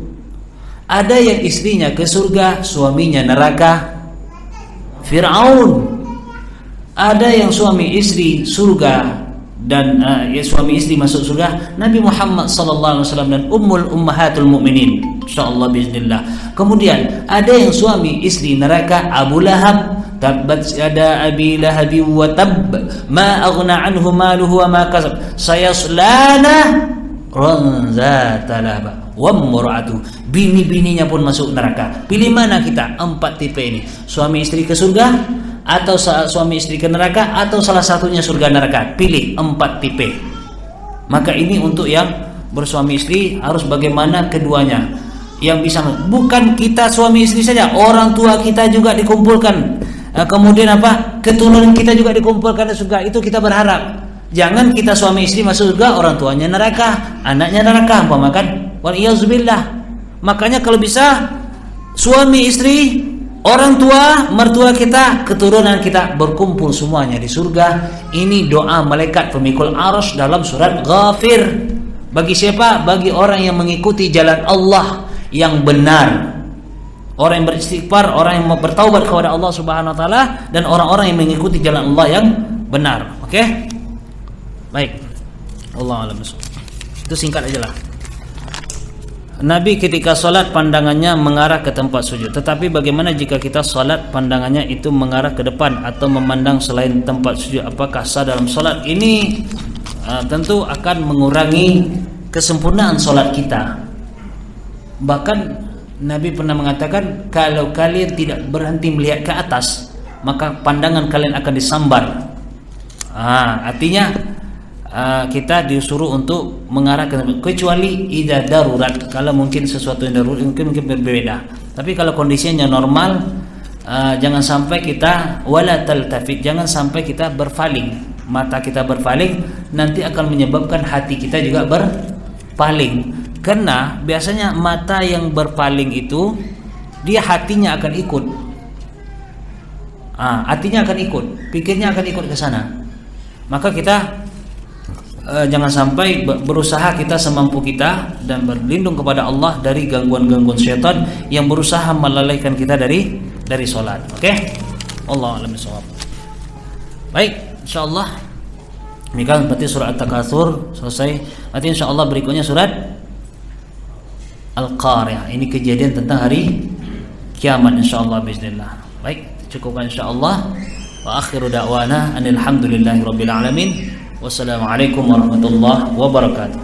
Ada yang istrinya ke surga, suaminya neraka, Fir'aun. Ada yang suami istri surga dan suami istri masuk surga, Nabi Muhammad sallallahu alaihi wasallam dan ummahatul mukminin, insyaallah bismillah. Kemudian ada yang suami istri neraka, Abu Lahab, tabbat yada abi lahab wa tab ma aghna anhu maluhu wa ma kasab sayaslana ranzata lahab wa imra'atu. Bini-bininya pun masuk neraka. Pilih mana kita? 4 tipe ini. Suami istri ke surga, atau suami istri ke neraka, atau salah satunya surga neraka. Pilih 4 tipe. Maka ini untuk yang bersuami istri harus bagaimana keduanya yang bisa, bukan kita suami istri saja, orang tua kita juga dikumpulkan, kemudian apa, keturunan kita juga dikumpulkan di surga. Itu kita berharap. Jangan kita suami istri masuk surga, orang tuanya neraka, anaknya neraka, umpamakan, wal iyazbillah. Makanya kalau bisa suami istri, orang tua, mertua kita, keturunan kita berkumpul semuanya di surga. Ini doa malaikat pemikul arsy dalam surat Ghafir. Bagi siapa? Bagi orang yang mengikuti jalan Allah yang benar, orang yang beristighfar, orang yang bertaubat kepada Allah Subhanahu wa taala, dan orang-orang yang mengikuti jalan Allah yang benar. Oke? Baik. Wallahu a'lam bishawab. Itu singkat aja lah. Nabi ketika sholat pandangannya mengarah ke tempat sujud. Tetapi bagaimana jika kita sholat pandangannya itu mengarah ke depan atau memandang selain tempat sujud? Apakah sah dalam sholat? Ini tentu akan mengurangi kesempurnaan sholat kita. Bahkan Nabi pernah mengatakan, kalau kalian tidak berhenti melihat ke atas, maka pandangan kalian akan disambar. Artinya kita disuruh untuk mengarah ke, kecuali idza darurat, kalau mungkin sesuatu yang darurat mungkin berbeda. Tapi kalau kondisinya normal, jangan sampai kita wala taltafit, jangan sampai kita berpaling, mata kita berpaling, nanti akan menyebabkan hati kita juga berpaling. Karena biasanya mata yang berpaling itu dia hatinya akan ikut. Hatinya akan ikut, pikirnya akan ikut ke sana. Maka kita jangan sampai berusaha kita semampu kita dan berlindung kepada Allah dari gangguan-gangguan syaitan yang berusaha melalaikan kita dari salat. Oke? Wallahu a'lam bishawab. Baik, insyaallah demikian berarti surat At-Takatsur selesai. Nanti insyaallah berikutnya surat Al-Qari'ah. Ini kejadian tentang hari kiamat insyaallah bismillah. Baik, cukupkan insyaallah. Wa akhiru da'wana anil hamdulillahi rabbil alamin. Wassalamualaikum warahmatullahi wabarakatuh.